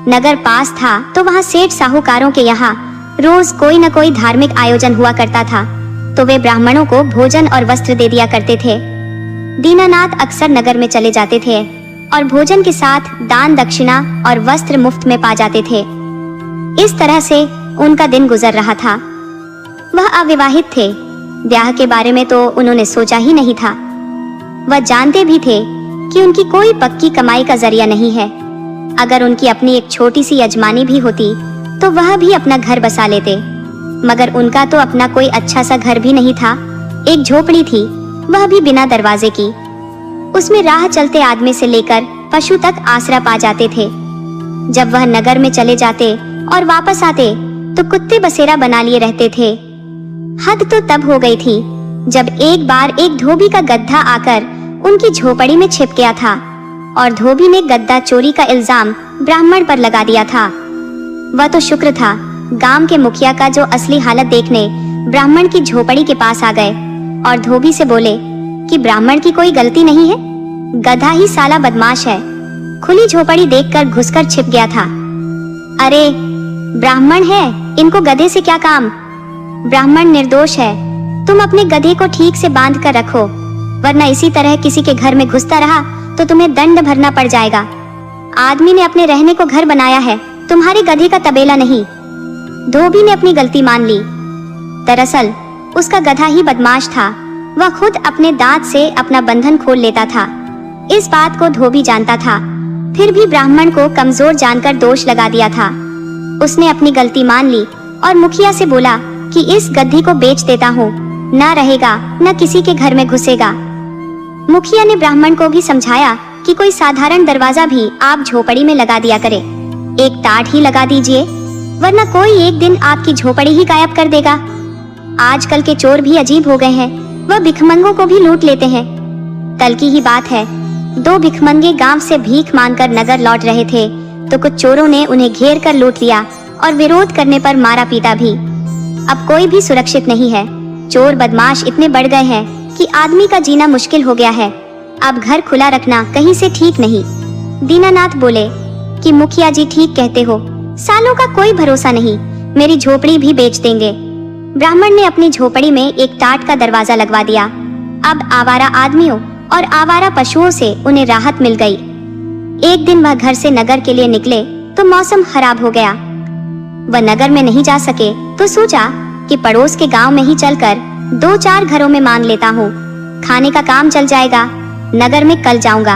नगर पास था तो वहाँ सेठ साहूकारों के यहाँ रोज कोई न कोई धार्मिक आयोजन हुआ करता था, तो वे ब्राह्मणों को भोजन और वस्त्र दे दिया करते थे। दीनानाथ अक्सर नगर में चले जाते थे और भोजन के साथ दान दक्षिणा और वस्त्र मुफ्त में पा जाते थे। इस तरह से उनका दिन गुजर रहा था। वह अविवाहित थे, ब्याह के बारे में तो उन्होंने सोचा ही नहीं था। वह जानते भी थे कि उनकी कोई पक्की कमाई का जरिया नहीं है। अगर उनकी अपनी एक छोटी सी यजमानी भी होती तो वह भी अपना घर बसा लेते, मगर उनका तो अपना कोई अच्छा सा घर भी नहीं था। एक झोपड़ी थी, वह भी बिना दरवाजे की। उसमें राह चलते आदमी से लेकर पशु तक आसरा पा जाते थे। जब वह नगर में चले जाते और वापस आते तो कुत्ते बसेरा बना लिए रहते थे। हद तो तब हो गई थी जब एक बार एक धोबी का गधा आकर उनकी झोपड़ी में छिप गया था और धोबी ने गद्दा चोरी का इल्जाम ब्राह्मण पर लगा दिया था। वह तो शुक्र था गांव के मुखिया का जो असली हालत देखने ब्राह्मण की झोपड़ी के पास आ गए और धोबी से बोले कि ब्राह्मण की कोई गलती नहीं है, गधा ही साला बदमाश है। खुली झोपड़ी देखकर घुसकर छिप गया था। अरे ब्राह्मण है, इनको गधे से क्या काम? ब्राह्मण निर्दोष है, तुम अपने गधे को ठीक से बांध कर रखो, वरना इसी तरह किसी के घर में घुसता रहा तो तुम्हें दंड भरना पड़ जाएगा। आदमी ने अपने रहने को घर बनाया है, तुम्हारे गधे का तबेला नहीं। धोबी ने अपनी गलती मान ली। दरअसल उसका गधा ही बदमाश था। वह खुद अपने दांत से अपना बंधन खोल लेता था। इस बात को धोबी जानता था, फिर भी ब्राह्मण को कमजोर जानकर दोष लगा दिया था। उसने अपनी गलती मान ली और मुखिया से बोला कि इस गधी को बेच देता हूँ, ना रहेगा न किसी के घर में घुसेगा। मुखिया ने ब्राह्मण को भी समझाया कि कोई साधारण दरवाजा भी आप झोपड़ी में लगा दिया करे, एक टाट ही लगा दीजिए, वरना कोई एक दिन आपकी झोपड़ी ही गायब कर देगा। आजकल के चोर भी अजीब हो गए हैं, वह भिखमंगों को भी लूट लेते हैं। कल की ही बात है, दो भिखमंगे गांव से भीख मांगकर नगर लौट रहे थे तो कुछ चोरों ने उन्हें घेर कर लूट लिया और विरोध करने पर मारा पीटा भी। अब कोई भी सुरक्षित नहीं है। चोर बदमाश इतने बढ़ गए हैं कि आदमी का जीना मुश्किल हो गया है। अब घर खुला रखना कहीं से ठीक नहीं। दीनानाथ बोले कि मुखिया जी ठीक कहते हो, सालों का कोई भरोसा नहीं, मेरी झोपड़ी भी बेच देंगे। ब्राह्मण ने अपनी झोपड़ी में एक टाट का दरवाजा लगवा दिया। अब आवारा आदमियों और आवारा पशुओं से उन्हें राहत मिल गई। एक दिन वह घर से नगर के लिए निकले तो मौसम खराब हो गया। वह नगर में नहीं जा सके तो सोचा कि पड़ोस के गांव में ही चलकर 2-4 घरों में मांग लेता हूँ, खाने का काम चल जाएगा, नगर में कल जाऊंगा।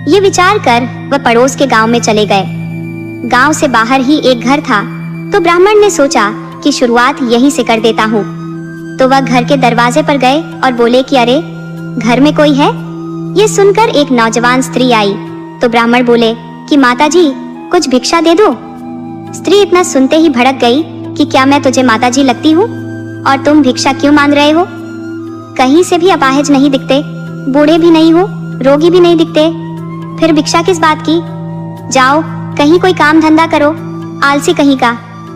ये विचार कर वह पड़ोस के गांव में चले गए। गांव से बाहर ही एक घर था तो ब्राह्मण ने सोचा कि शुरुआत यहीं से कर देता हूँ। तो वह घर के दरवाजे पर गए और बोले कि अरे घर में कोई है? ये सुनकर एक नौजवान स्त्री आई तो ब्राह्मण बोले कि माताजी कुछ भिक्षा दे दो। स्त्री इतना सुनते ही भड़क गई कि क्या मैं तुझे माताजी लगती हूँ और तुम भिक्षा क्यों मांग रहे हो? कहीं से भी अपाहिज नहीं दिखते, बूढ़े भी नहीं हो, रोगी भी नहीं दिखते, फिर भिक्षा किस बात की? जाओ कहीं कोई काम धंधा करो, आलसी कहीं का,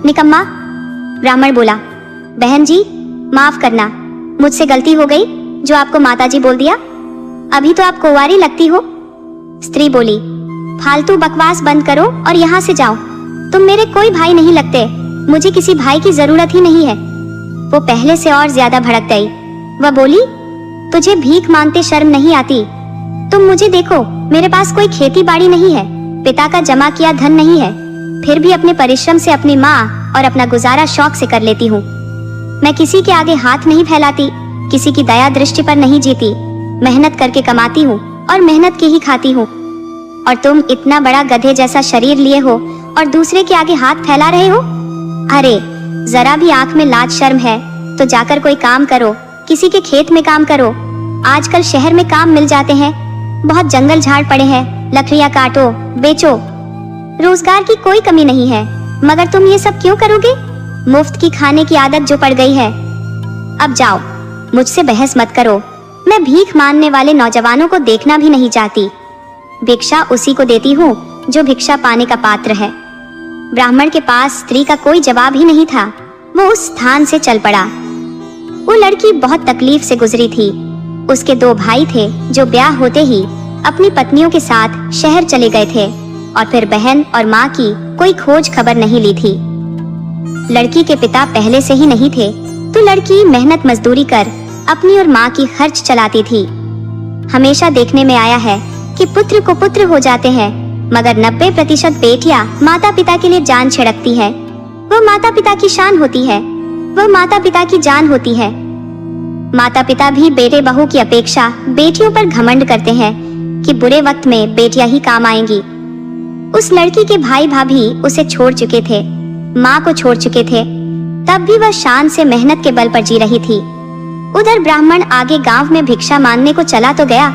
निकम्मा। ब्राह्मण बोला, बहन जी माफ करना, मुझसे गलती हो गई जो आपको माताजी बोल दिया। अभी तो आप कुंवारी लगती हो। स्त्री बोली, फालतू बकवास बंद करो और यहाँ से जाओ, तुम मेरे कोई भाई नहीं लगते, मुझे किसी भाई की जरूरत ही नहीं है। वो पहले से और ज्यादा भड़क गई। वह बोली, तुझे भीख मांगते शर्म नहीं आती? तुम मुझे देखो, मेरे पास कोई खेती बाड़ी नहीं है, पिता का जमा किया धन नहीं है, फिर भी अपने परिश्रम से अपनी माँ और अपना गुजारा शौक से कर लेती हूँ। मैं किसी के आगे हाथ नहीं फैलाती, किसी की दया दृष्टि पर नहीं जीती, मेहनत करके कमाती हूँ और मेहनत की ही खाती हूँ। और तुम इतना बड़ा गधे जैसा शरीर लिए हो और दूसरे के आगे हाथ फैला रहे हो? अरे जरा भी आंख में लाज शर्म है तो जाकर कोई काम करो, किसी के खेत में काम करो। आजकल शहर में काम मिल जाते हैं, बहुत जंगल झाड़ पड़े हैं, लकड़ियाँ काटो बेचो, रोजगार की कोई कमी नहीं है, मगर तुम ये सब क्यों करोगे? मुफ्त की खाने की आदत जो पड़ गई है। अब जाओ, मुझसे बहस मत करो, मैं भीख मांगने वाले नौजवानों को देखना भी नहीं चाहती। भिक्षा उसी को देती हूँ जो भिक्षा पाने का पात्र है। ब्राह्मण के पास स्त्री का कोई जवाब ही नहीं था। वो उस स्थान से चल पड़ा। वो लड़की बहुत तकलीफ से गुजरी थी। उसके 2 भाई थे जो ब्याह होते ही अपनी पत्नियों के साथ शहर चले गए थे और फिर बहन और माँ की कोई खोज खबर नहीं ली थी। लड़की के पिता पहले से ही नहीं थे तो लड़की मेहनत मजदूरी कर अपनी और माँ की खर्च चलाती थी। हमेशा देखने में आया है कि पुत्र को पुत्र हो जाते हैं, मगर 90% बेटियां माता पिता के लिए जान छिड़कती है। वह माता पिता की शान होती है, वह माता पिता की जान होती है, माता पिता भी बेटे बहू की अपेक्षा बेटियों पर घमंड करते हैं कि बुरे वक्त में बेटियां ही काम आएंगी। उस लड़की के भाई भाभी उसे छोड़ चुके थे, माँ को छोड़ चुके थे, तब भी वह शान से मेहनत के बल पर जी रही थी। उधर ब्राह्मण आगे गांव में भिक्षा मांगने को चला तो गया,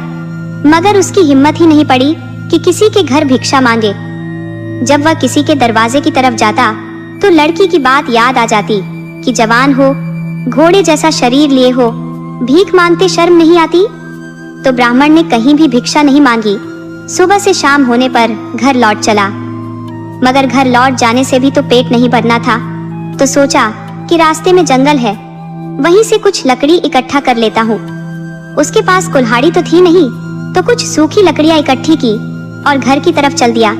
मगर उसकी हिम्मत ही नहीं पड़ी कि किसी के घर भिक्षा मांगे। जब वह किसी के दरवाजे की तरफ जाता तो लड़की की बात याद आ जाती कि जवान हो, घोड़े जैसा शरीर लिए हो, भीख मांगते शर्म नहीं आती। तो ब्राह्मण ने कहीं भी भिक्षा नहीं मांगी। सुबह से शाम होने पर घर लौट चला, मगर घर लौट जाने से भी तो पेट नहीं भरना था। तो सोचा कि रास्ते में जंगल है, वहीं से कुछ लकड़ी इकट्ठा कर लेता हूँ। उसके पास कुल्हाड़ी तो थी नहीं, तो कुछ सूखी लकड़ियां इकट्ठी की और घर की तरफ चल दिया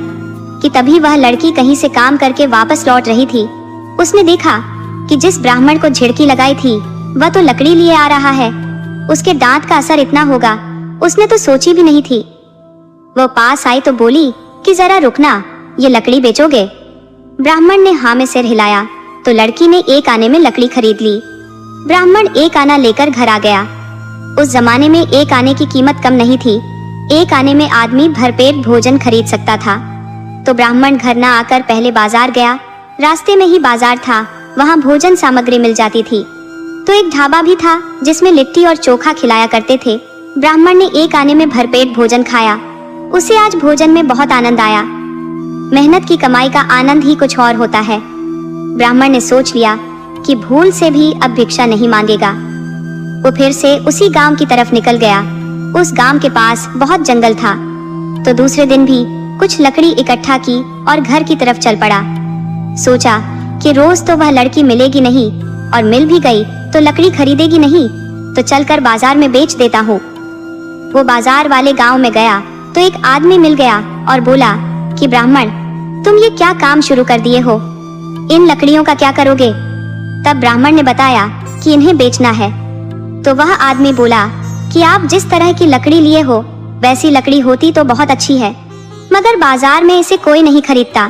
कि तभी वह लड़की कहीं से काम करके वापस लौट रही थी। उसने देखा कि जिस ब्राह्मण को झिड़की लगाई थी वह तो लकड़ी लिए आ रहा है। उसके दांत का असर इतना होगा उसने तो सोची भी नहीं थी। वो पास आई तो बोली कि जरा रुकना, ये लकड़ी बेचोगे? ब्राह्मण ने हाँ में सिर हिलाया तो लड़की ने एक आने में लकड़ी खरीद ली। ब्राह्मण एक आना लेकर घर आ गया। उस जमाने में एक आने की कीमत कम नहीं थी। एक आने में आदमी भरपेट भोजन खरीद सकता था। तो ब्राह्मण घर न आकर पहले बाजार गया। रास्ते में ही बाजार था, वहाँ भोजन सामग्री मिल जाती थी। तो एक ढाबा भी था जिसमें लिट्टी और चोखा खिलाया करते थे। ब्राह्मण ने एक आने में भरपेट भोजन खाया। उसे आज भोजन में बहुत आनंद आया। मेहनत की कमाई का आनंद ही कुछ और होता है। ब्राह्मण ने सोच लिया कि भूल से भी अब भिक्षा नहीं मांगेगा। वो फिर से उसी गांव की तरफ निकल गया। उस गांव के पास बहुत जंगल था। तो दूसरे दिन भी कुछ लकड़ी इकट्ठा की और घर की तरफ चल पड़ा। सोचा कि रोज तो वह लड़की मिलेगी नहीं, और मिल भी गई तो लकड़ी खरीदेगी नहीं, तो चलकर बाजार में बेच देता हूँ। वो बाजार वाले गांव में गया तो एक आदमी मिल गया और बोला कि ब्राह्मण, तुम ये क्या काम शुरू कर दिए हो? इन लकड़ियों का क्या करोगे? तब ब्राह्मण ने बताया कि इन्हें बेचना है। तो वह आदमी बोला कि आप जिस तरह की लकड़ी लिए हो वैसी लकड़ी होती तो बहुत अच्छी है, मगर बाजार में इसे कोई नहीं खरीदता।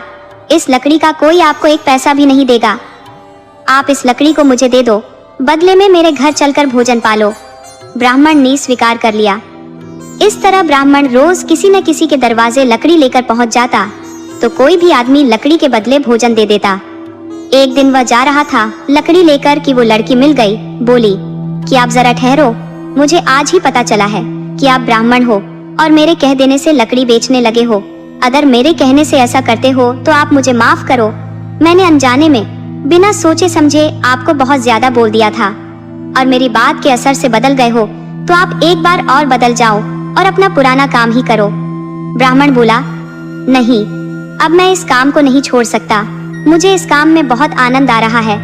इस लकड़ी का कोई आपको एक पैसा भी नहीं देगा। आप इस लकड़ी को मुझे दे दो, बदले में मेरे घर चलकर भोजन पालो। ब्राह्मण ने स्वीकार कर लिया। इस तरह ब्राह्मण रोज किसी न किसी के दरवाजे लकड़ी लेकर पहुंच जाता, तो कोई भी आदमी लकड़ी के बदले भोजन दे देता। एक दिन वह जा रहा था लकड़ी लेकर कि वो लड़की मिल गई। बोली कि आप जरा ठहरो, मुझे आज ही पता चला है कि आप ब्राह्मण हो और मेरे कह देने से लकड़ी बेचने लगे हो। अगर मेरे कहने से ऐसा करते हो तो आप मुझे माफ करो। मैंने अनजाने में बिना सोचे समझे आपको बहुत ज्यादा बोल दिया था, और मेरी बात के असर से बदल गए हो, तो आप एक बार और बदल जाओ और अपना पुराना काम ही करो। ब्राह्मण बोला, नहीं, अब मैं इस काम को नहीं छोड़ सकता। मुझे इस काम में बहुत आनंद आ रहा है।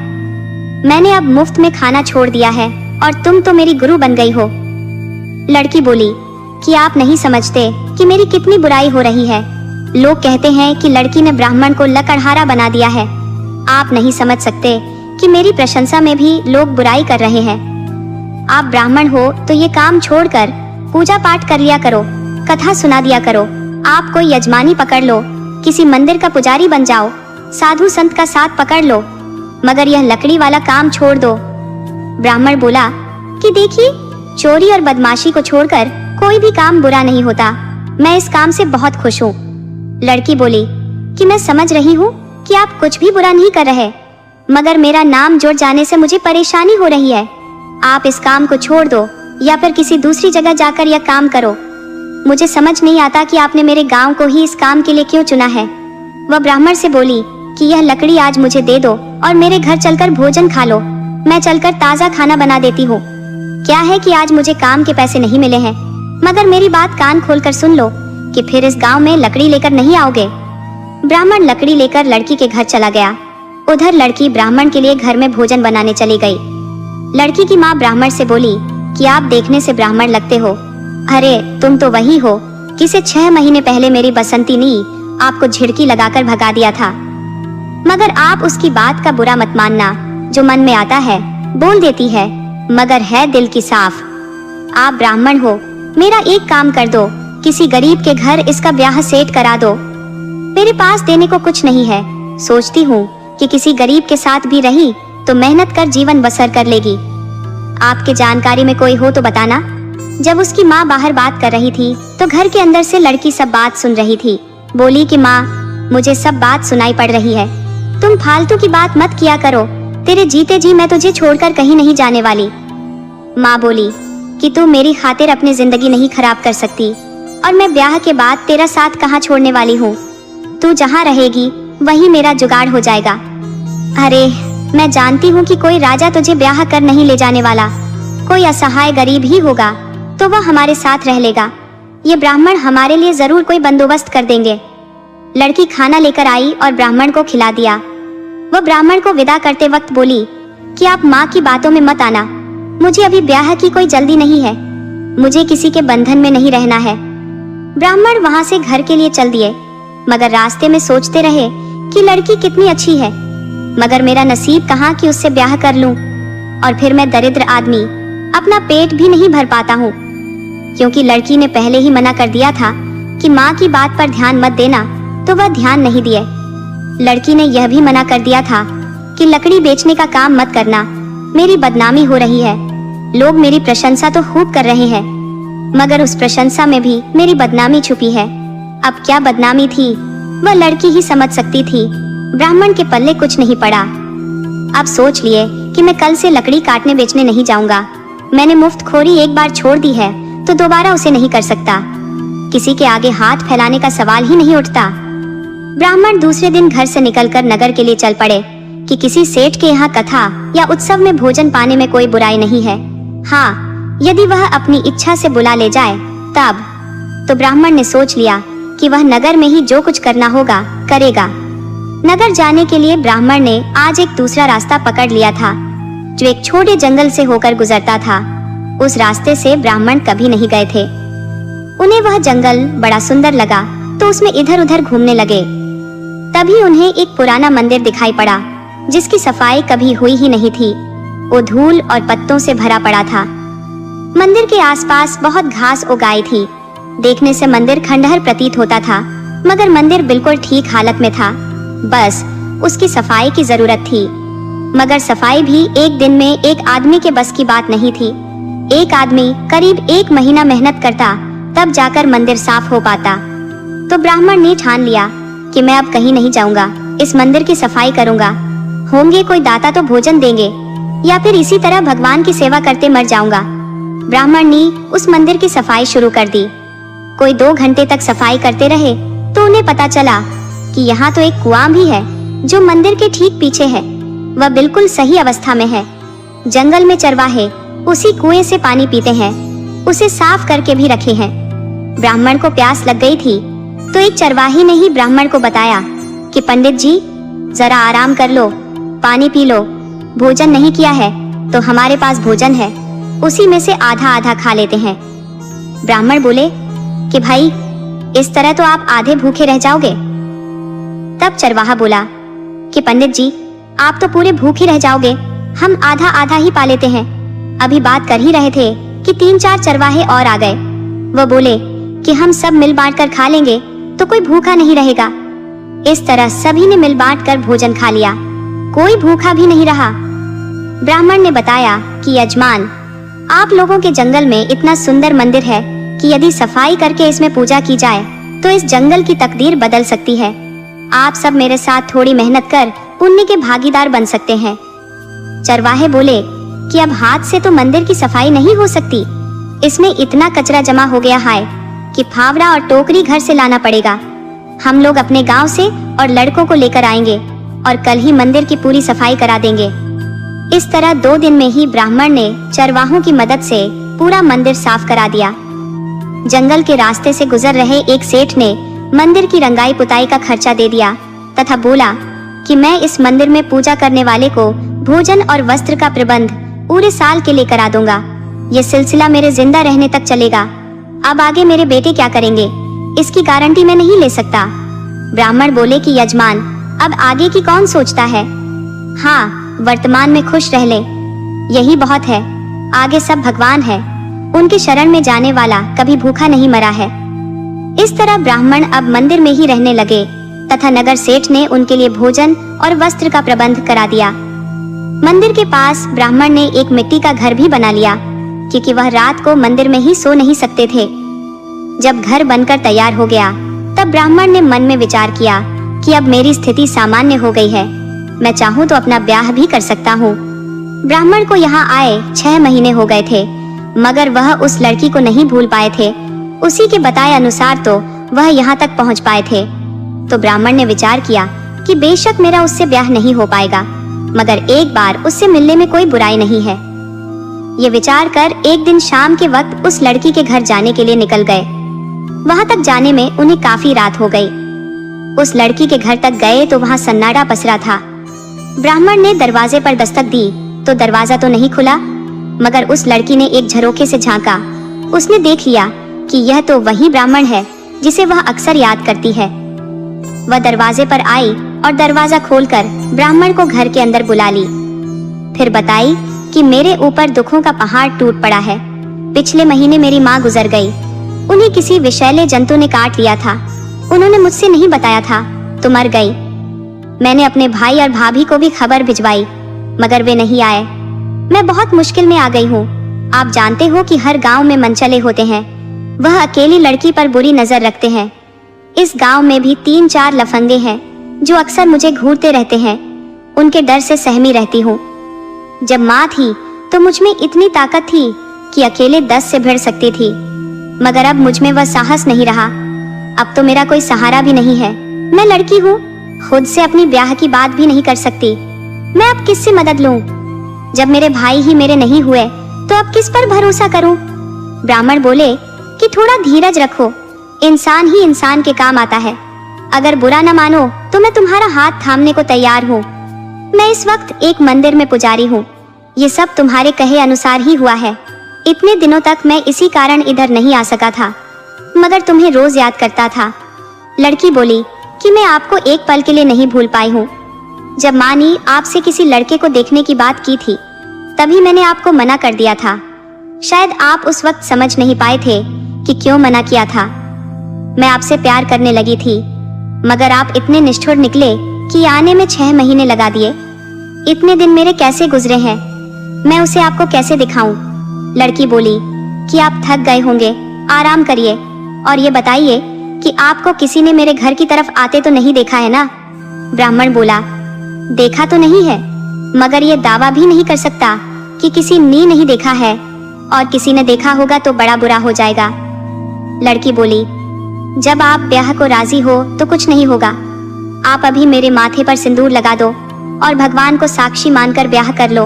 मैंने अब मुफ्त में खाना छोड़ दिया है और तुम तो मेरी गुरु बन गई हो। लड़की बोली कि आप नहीं समझते कि मेरी कितनी बुराई हो रही है। लोग कहते हैं कि लड़की ने ब्राह्मण को लकड़हारा बना दिया है। आप नहीं समझ सकते कि मेरी प्रशंसा में भी लोग बुराई कर रहे हैं। आप ब्राह्मण हो तो ये काम छोड़कर पूजा पाठ कर लिया करो, कथा सुना दिया करो। आप कोई यजमानी पकड़ लो, किसी मंदिर का पुजारी बन जाओ, साधु संत का साथ पकड़ लो, मगर यह लकड़ी वाला काम छोड़ दो। ब्राह्मण बोला कि देखिए, चोरी और बदमाशी को छोड़कर कोई भी काम बुरा नहीं होता। मैं इस काम से बहुत खुश हूँ। लड़की बोली कि मैं समझ रही हूँ कि आप कुछ भी बुरा नहीं कर रहे, मगर मेरा नाम जुड़ जाने से मुझे परेशानी हो रही है। आप इस काम को छोड़ दो या फिर किसी दूसरी जगह जाकर यह काम करो। मुझे समझ नहीं आता कि आपने मेरे गांव को ही इस काम के लिए क्यों चुना है। वह ब्राह्मण से बोली कि यह लकड़ी आज मुझे दे दो और मेरे घर चलकर भोजन खा लो। मैं चलकर ताजा खाना बना देती हूँ। क्या है कि आज मुझे काम के पैसे नहीं मिले हैं, मगर मेरी बात कान खोलकर सुन लो कि फिर इस गांव में लकड़ी लेकर नहीं आओगे। ब्राह्मण लकड़ी लेकर लड़की के घर चला गया। उधर लड़की ब्राह्मण के लिए घर में भोजन बनाने चली गई। लड़की की माँ ब्राह्मण से बोली कि आप देखने से ब्राह्मण लगते हो। अरे तुम तो वही हो जिसे 6 महीने पहले मेरी बसंती नी आपको झिड़की लगाकर भगा दिया था। मगर आप उसकी बात का बुरा मत मानना, जो मन में आता है बोल देती है, मगर है दिल की साफ। आप ब्राह्मण हो, मेरा एक काम कर दो, किसी गरीब के घर इसका ब्याह सेट करा दो। मेरे पास देने को कुछ नहीं है। सोचती हूँ कि किसी गरीब के साथ भी रही तो मेहनत कर जीवन बसर कर लेगी। आपके जानकारी में कोई हो तो बताना। जब उसकी माँ बाहर बात कर रही थी तो घर के अंदर से लड़की सब बात सुन रही थी। बोली कि माँ, मुझे सब बात सुनाई पड़ रही है, तुम फालतू की बात मत किया करो, तेरे जीते जी मैं तुझे छोड़कर कहीं नहीं जाने वाली। माँ बोली कि तू मेरी खातिर अपनी जिंदगी नहीं खराब कर सकती, और मैं ब्याह के बाद तेरा साथ कहाँ छोड़ने वाली हूँ। तू जहाँ रहेगी वहीं मेरा जुगाड़ हो जाएगा। अरे मैं जानती हूँ कि कोई राजा तुझे ब्याह कर नहीं ले जाने वाला, कोई असहाय गरीब ही होगा तो वह हमारे साथ रह लेगा। ये ब्राह्मण हमारे लिए जरूर कोई बंदोबस्त कर देंगे। लड़की खाना लेकर आई और ब्राह्मण को खिला दिया। वह ब्राह्मण को विदा करते वक्त बोली कि आप माँ की बातों में मत आना, मुझे अभी ब्याह की कोई जल्दी नहीं है, मुझे किसी के बंधन में नहीं रहना है। ब्राह्मण वहां से घर के लिए चल दिए, मगर रास्ते में सोचते रहे कि लड़की कितनी अच्छी है, मगर मेरा नसीब कहाँ कि उससे ब्याह कर लूं, और फिर मैं दरिद्र आदमी अपना पेट भी नहीं भर पाता हूँ। क्योंकि लड़की ने पहले ही मना कर दिया था कि माँ की बात पर ध्यान मत देना, तो वह ध्यान नहीं दिए। लड़की ने यह भी मना कर दिया था कि लकड़ी बेचने का काम मत करना, मेरी बदनामी हो रही है, लोग मेरी प्रशंसा तो खूब कर रहे हैं, मगर उस प्रशंसा में भी मेरी बदनामी छुपी है। अब क्या बदनामी थी वह लड़की ही समझ सकती थी। ब्राह्मण के पल्ले कुछ नहीं पड़ा। अब सोच लिए कि मैं कल से लकड़ी काटने बेचने नहीं जाऊंगा। मैंने मुफ्तखोरी एक बार छोड़ दी है तो दोबारा उसे नहीं कर सकता। किसी के आगे हाथ फैलाने का सवाल ही नहीं उठता। ब्राह्मण दूसरे दिन घर से निकलकर नगर के लिए चल पड़े कि किसी सेठ के यहाँ कथा या उत्सव में भोजन पाने में कोई बुराई नहीं है। हाँ, यदि वह अपनी इच्छा से बुला ले जाए तब। तो ब्राह्मण ने सोच लिया कि वह नगर में ही जो कुछ करना होगा करेगा। नगर जाने के लिए ब्राह्मण ने आज एक दूसरा रास्ता पकड़ लिया था जो एक छोटे जंगल से होकर गुजरता था। उस रास्ते से ब्राह्मण कभी नहीं गए थे। उन्हें वह जंगल बड़ा सुंदर लगा तो उसमें इधर उधर घूमने लगे। तभी उन्हें एक पुराना मंदिर दिखाई पड़ा जिसकी सफाई कभी हुई ही नहीं थी। वो धूल और पत्तों से भरा पड़ा था। मंदिर के आसपास बहुत घास उगाई थी। देखने से मंदिर खंडहर प्रतीत होता था, मगर मंदिर बिल्कुल ठीक हालत में था, बस उसकी सफाई की जरूरत थी। मगर सफाई भी एक दिन में एक आदमी के बस की बात नहीं थी। एक आदमी करीब 1 महीना मेहनत करता तब जाकर मंदिर साफ हो पाता। तो ब्राह्मण ने ठान लिया कि मैं अब कहीं नहीं जाऊंगा, इस मंदिर की सफाई करूंगा। होंगे कोई दाता तो भोजन देंगे, या फिर इसी तरह भगवान की सेवा करते मर जाऊंगा। ब्राह्मण ने उस मंदिर की सफाई शुरू कर दी। कोई 2 घंटे तक सफाई करते रहे तो उन्हें पता चला कि यहाँ तो एक कुआं भी है जो मंदिर के ठीक पीछे है। वह बिल्कुल सही अवस्था में है। जंगल में चरवाहे उसी कुएं से पानी पीते हैं, उसे साफ करके भी रखे हैं। ब्राह्मण को प्यास लग गई थी तो एक चरवाही ने ही ब्राह्मण को बताया कि पंडित जी जरा आराम कर लो, पानी पी लो, भोजन नहीं किया है तो हमारे पास भोजन है, उसी में से आधा आधा खा लेते हैं। ब्राह्मण बोले कि भाई इस तरह तो आप आधे भूखे रह जाओगे। तब चरवाहा बोला कि पंडित जी आप तो पूरे भूखे रह जाओगे, हम आधा आधा ही पा लेते हैं। अभी बात कर ही रहे थे कि 3-4 चरवाहे और आ गए। वह बोले कि हम सब मिल बांट कर खा लेंगे तो कोई भूखा नहीं रहेगा। इस तरह सभी ने मिल बांट कर भोजन खा लिया, कोई भूखा भी नहीं रहा। ब्राह्मण ने बताया कि यजमान, आप लोगों के जंगल में इतना सुंदर मंदिर है कि यदि सफाई करके इसमें पूजा की जाए तो इस जंगल की तकदीर बदल सकती है। आप सब मेरे साथ थोड़ी मेहनत कर पुण्य के भागीदार बन सकते हैं। चरवाहे बोले कि अब हाथ से तो मंदिर की सफाई नहीं हो सकती, इसमें इतना कचरा जमा हो गया है कि फावड़ा और टोकरी घर से लाना पड़ेगा। हम लोग अपने गांव से और लड़कों को लेकर आएंगे और कल ही मंदिर की पूरी सफाई करा देंगे। इस तरह 2 दिन में ही ब्राह्मण ने चरवाहों की मदद से पूरा मंदिर साफ करा दिया। जंगल के रास्ते से गुजर रहे एक सेठ ने मंदिर की रंगाई पुताई का खर्चा दे दिया तथा बोला कि मैं इस मंदिर में पूजा करने वाले को भोजन और वस्त्र का प्रबंध पूरे साल के लिए करा दूंगा। ये सिलसिला मेरे जिंदा रहने तक चलेगा। अब आगे मेरे बेटे क्या करेंगे इसकी गारंटी मैं नहीं ले सकता। ब्राह्मण बोले कि यजमान, अब आगे की कौन सोचता है। हाँ, वर्तमान में खुश रह ले, यही बहुत है। आगे सब भगवान है, उनके शरण में जाने वाला कभी भूखा नहीं मरा है। इस तरह ब्राह्मण अब मंदिर में ही रहने लगे तथा नगर सेठ ने उनके लिए भोजन और वस्त्र का प्रबंध करा दिया। मंदिर के पास ब्राह्मण ने एक मिट्टी का घर भी बना लिया, क्योंकि वह रात को मंदिर में ही सो नहीं सकते थे। जब घर बनकर तैयार हो गया, तब ब्राह्मण ने मन में विचार किया कि अब मेरी स्थिति सामान्य हो गई है, मैं चाहूँ तो अपना ब्याह भी कर सकता हूँ। ब्राह्मण को यहाँ आए 6 महीने हो गए थे, मगर वह उस लड़की को नहीं भूल पाए थे। उसी के बताए अनुसार तो वह यहाँ तक पहुँच पाए थे। तो ब्राह्मण ने विचार किया कि बेशक मेरा उससे ब्याह नहीं हो पाएगा, मगर एक बार उससे मिलने में कोई बुराई नहीं है। ये विचार कर एक दिन शाम के वक्त उस लड़की के घर जाने के लिए निकल गए। वहां तक जाने में उन्हें काफी रात हो गई। उस लड़की के घर तक गए तो वहां सन्नाटा पसरा था। ब्राह्मण ने दरवाजे पर दस्तक दी तो दरवाजा तो नहीं खुला, मगर उस लड़की ने एक झरोखे से झांका। उसने देख लिया कि यह तो वही ब्राह्मण है जिसे वह अक्सर याद करती है। वह दरवाजे पर आई और दरवाजा खोलकर ब्राह्मण को घर के अंदर बुला ली। फिर बताई कि मेरे ऊपर दुखों का पहाड़ टूट पड़ा है। पिछले महीने मेरी माँ गुजर गई। उन्हें किसी विषैले जंतु ने काट लिया था। उन्होंने मुझसे नहीं बताया था तो मर गई। मैंने अपने भाई और भाभी को भी खबर भिजवाई, मगर वे नहीं आए। मैं बहुत मुश्किल में आ गई हूँ। आप जानते हो कि हर गांव में मनचले होते हैं। वह अकेली लड़की पर बुरी नजर रखते हैं। इस गांव में भी 3-4 लफंगे हैं जो अक्सर मुझे घूरते रहते हैं। उनके डर से सहमी रहती हूँ। जब माँ थी तो मुझ में इतनी ताकत थी कि अकेले 10 से भिड़ सकती थी, मगर अब मुझ में वह साहस नहीं रहा। अब तो मेरा कोई सहारा भी नहीं है। मैं लड़की हूँ, खुद से अपनी ब्याह की बात भी नहीं कर सकती। मैं अब किससे मदद लूं? जब मेरे भाई ही मेरे नहीं हुए तो अब किस पर भरोसा करूं? ब्राह्मण बोले कि थोड़ा धीरज रखो, इंसान ही इंसान के काम आता है। अगर बुरा न मानो तो मैं तुम्हारा हाथ थामने को तैयार हूँ। मैं इस वक्त एक मंदिर में पुजारी हूँ। ये सब तुम्हारे कहे अनुसार ही हुआ है। इतने दिनों तक मैं इसी कारण इधर नहीं आ सका था, मगर तुम्हें रोज याद करता था। लड़की बोली कि मैं आपको एक पल के लिए नहीं भूल पाई हूँ। जब माँ ने आपसे किसी लड़के को देखने की बात की थी, तभी मैंने आपको मना कर दिया था। शायद आप उस वक्त समझ नहीं पाए थे कि क्यों मना किया था। मैं आपसे प्यार करने लगी थी, मगर आप इतने निष्ठुर निकले कि आने में 6 महीने लगा दिए। इतने दिन मेरे कैसे गुजरे हैं, मैं उसे आपको कैसे दिखाऊं? लड़की बोली कि आप थक गए होंगे, आराम करिए और ये बताइए कि आपको किसी ने मेरे घर की तरफ आते तो नहीं देखा है ना? ब्राह्मण बोला, देखा तो नहीं है, मगर ये दावा भी नहीं कर सकता कि किसी ने नहीं देखा है, और किसी ने देखा होगा तो बड़ा बुरा हो जाएगा। लड़की बोली, जब आप ब्याह को राजी हो तो कुछ नहीं होगा। आप अभी मेरे माथे पर सिंदूर लगा दो और भगवान को साक्षी मानकर ब्याह कर लो।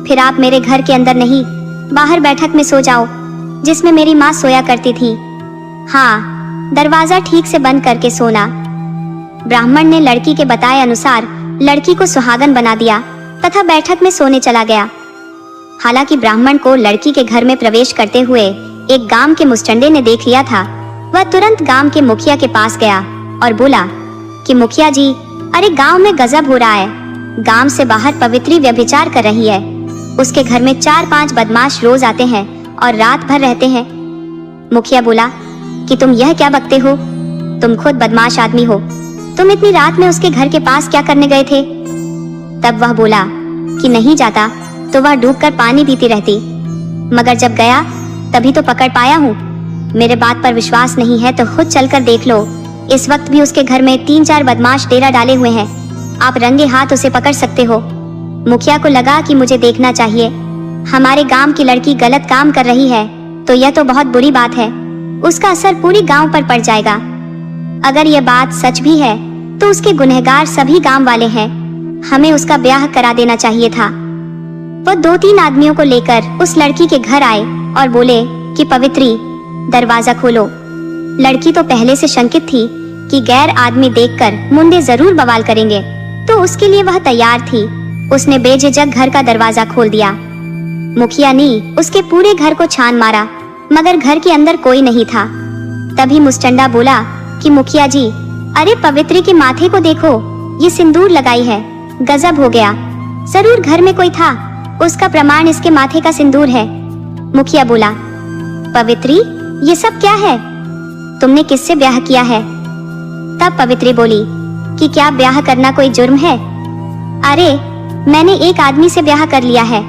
फिर आप मेरे घर के अंदर नहीं, बाहर बैठक में सो जाओ, जिसमें मेरी माँ सोया करती थी। हाँ, दरवाजा ठीक से बंद करके सोना। ब्राह्मण ने लड़की के बताए अनुसार लड़की को सुहागन बना दिया तथा बैठक में सोने चला गया। हालांकि ब्राह्मण को लड़की के घर में प्रवेश करते हुए एक गांव के मुस्टंडे ने देख लिया था। वह तुरंत गांव के मुखिया के पास गया और बोला कि मुखिया जी, अरे गांव में गजब हो रहा है। गांव से बाहर पवित्री व्यभिचार कर रही है। उसके घर में 4-5 बदमाश रोज आते हैं और रात भर रहते हैं। मुखिया बोला कि तुम यह क्या बकते हो? तुम खुद बदमाश आदमी हो। तुम इतनी रात में उसके घर के पास क्या करने गए थे? तब वह बोला कि नहीं जाता तो वह डूबकर पानी पीती रहती, मगर जब गया तभी तो पकड़ पाया हूँ। मेरे बात पर विश्वास नहीं है तो खुद चलकर देख लो। इस वक्त भी उसके घर में 3-4 बदमाश डेरा डाले हुए हैं। आप रंगे हाथ उसे पकड़ सकते हो। मुखिया को लगा कि मुझे देखना चाहिए। हमारे गांव की लड़की गलत काम कर रही है तो यह तो बहुत बुरी बात है। उसका असर पूरी गांव पर पड़ जाएगा। अगर यह बात सच भी है तो उसके गुनहगार सभी गांव वाले हैं। हमें उसका ब्याह करा देना चाहिए था। वो 2-3 आदमियों को लेकर उस लड़की के घर आए और बोले कि पवित्री, दरवाजा खोलो। लड़की तो पहले से शंकित थी कि गैर आदमी देखकर मुंडे जरूर बवाल करेंगे, तो उसके लिए वह तैयार थी। उसने बेझिझक घर का दरवाजा खोल दिया। मुखिया ने उसके पूरे घर को छान मारा, मगर घर के अंदर कोई नहीं था। तभी मुस्टंडा बोला कि मुखिया जी, अरे पवित्री के माथे को देखो, ये सिंदूर लगाई है। गजब हो गया, जरूर घर में कोई था, उसका प्रमाण इसके माथे का सिंदूर है। मुखिया बोला, पवित्री, ये सब क्या है? तुमने किससे ब्याह किया है? तब पवित्री बोली कि क्या ब्याह करना कोई जुर्म है? अरे मैंने एक आदमी से ब्याह कर लिया है।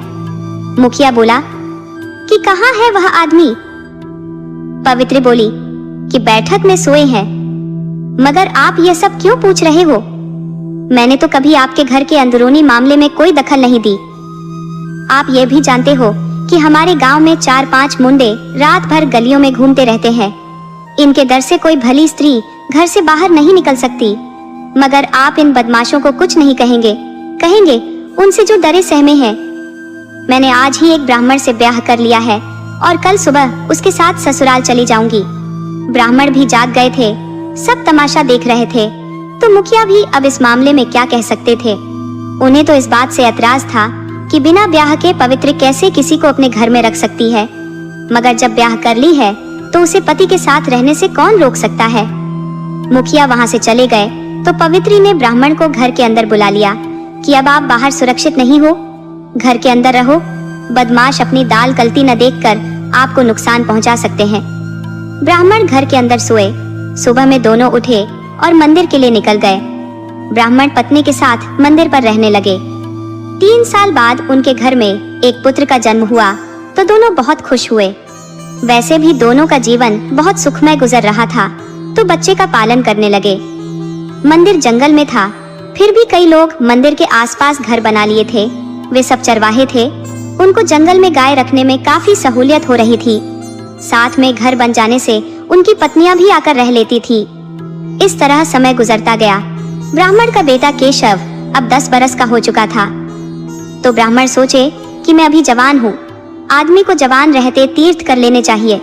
मुखिया बोला कि कहाँ है वह आदमी? पवित्री बोली कि बैठक में सोए हैं। मगर आप ये सब क्यों पूछ रहे हो? मैंने तो कभी आपके घर के अंदरूनी मामले में कोई दखल नहीं दी। आप ये भी जानते हो कि हमारे गांव में 4-5 मुंडे रात भर गलियों में घूमते रहते हैं। इनके डर से कोई भली स्त्री घर से बाहर नहीं निकल सकती। मगर आप इन बदमाशों को कुछ नहीं कहेंगे उनसे जो डरे सहमे हैं। मैंने आज ही एक ब्राह्मण से ब्याह कर लिया है और कल सुबह उसके साथ ससुराल चली जाऊंगी। ब्राह्मण भी जाग गए थे, सब तमाशा देख रहे थे, तो मुखिया भी अब इस मामले में क्या कह सकते थे। उन्हें तो इस बात से एतराज था कि बिना ब्याह के पवित्र कैसे किसी को अपने घर में रख सकती है। मगर जब ब्याह कर ली है तो उसे पति के साथ रहने से कौन रोक सकता है। मुखिया वहां से चले गए तो पवित्री ने ब्राह्मण को घर के अंदर बुला लिया कि अब आप बाहर सुरक्षित नहीं हो, घर के अंदर रहो। बदमाश अपनी दाल गलती न देखकर आपको नुकसान पहुंचा सकते हैं। ब्राह्मण घर के अंदर सोए। सुबह में दोनों उठे और मंदिर के लिए निकल गए। ब्राह्मण पत्नी के साथ मंदिर पर रहने लगे। 3 साल बाद उनके घर में एक पुत्र का जन्म हुआ तो दोनों बहुत खुश हुए। वैसे भी दोनों का जीवन बहुत सुखमय गुजर रहा था, तो बच्चे का पालन करने लगे। मंदिर जंगल में था, फिर भी कई लोग मंदिर के आसपास घर बना लिए थे। वे सब चरवाहे थे। उनको जंगल में गाय रखने में काफी सहूलियत हो रही थी। साथ में घर बन जाने से उनकी पत्नियां भी आकर रह लेती थी। इस तरह समय गुजरता गया। ब्राह्मण का बेटा केशव अब 10 बरस का हो चुका था। तो ब्राह्मण सोचे कि मैं अभी जवान हूँ, आदमी को जवान रहते तीर्थ कर लेने चाहिए,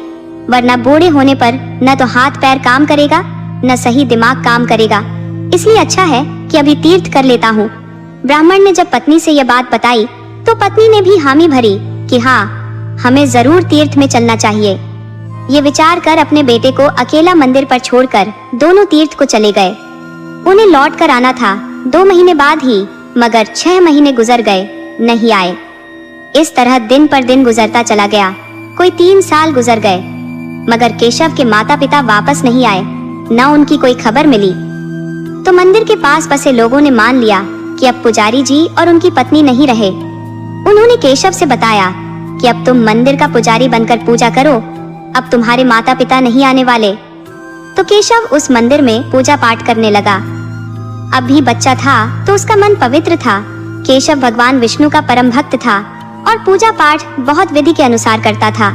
वरना बूढ़े होने पर न तो हाथ पैर काम करेगा न सही दिमाग काम करेगा। इसलिए अच्छा है कि अभी तीर्थ कर लेता हूँ। ब्राह्मण ने जब पत्नी से यह बात बताई तो पत्नी ने भी हामी भरी कि हाँ, हमें जरूर तीर्थ में चलना चाहिए। ये विचार कर अपने बेटे को अकेला मंदिर पर छोड़कर दोनों तीर्थ को चले गए। उन्हें लौट कर आना था 2 महीने बाद ही, मगर 6 महीने गुजर गए, नहीं आए। इस तरह दिन पर दिन गुजरता चला गया। कोई 3 साल गुजर गए, मगर केशव के माता पिता वापस नहीं आए, न उनकी कोई खबर मिली। तो मंदिर के पास बसे लोगों ने मान लिया कि अब पुजारी जी और उनकी पत्नी नहीं रहे। उन्होंने केशव से बताया कि अब तुम मंदिर का पुजारी बनकर पूजा करो, अब तुम्हारे माता पिता नहीं आने वाले। तो केशव उस मंदिर में पूजा पाठ करने लगा। अब भी बच्चा था तो उसका मन पवित्र था। केशव भगवान विष्णु का परम भक्त था और पूजा पाठ बहुत विधि के अनुसार करता था।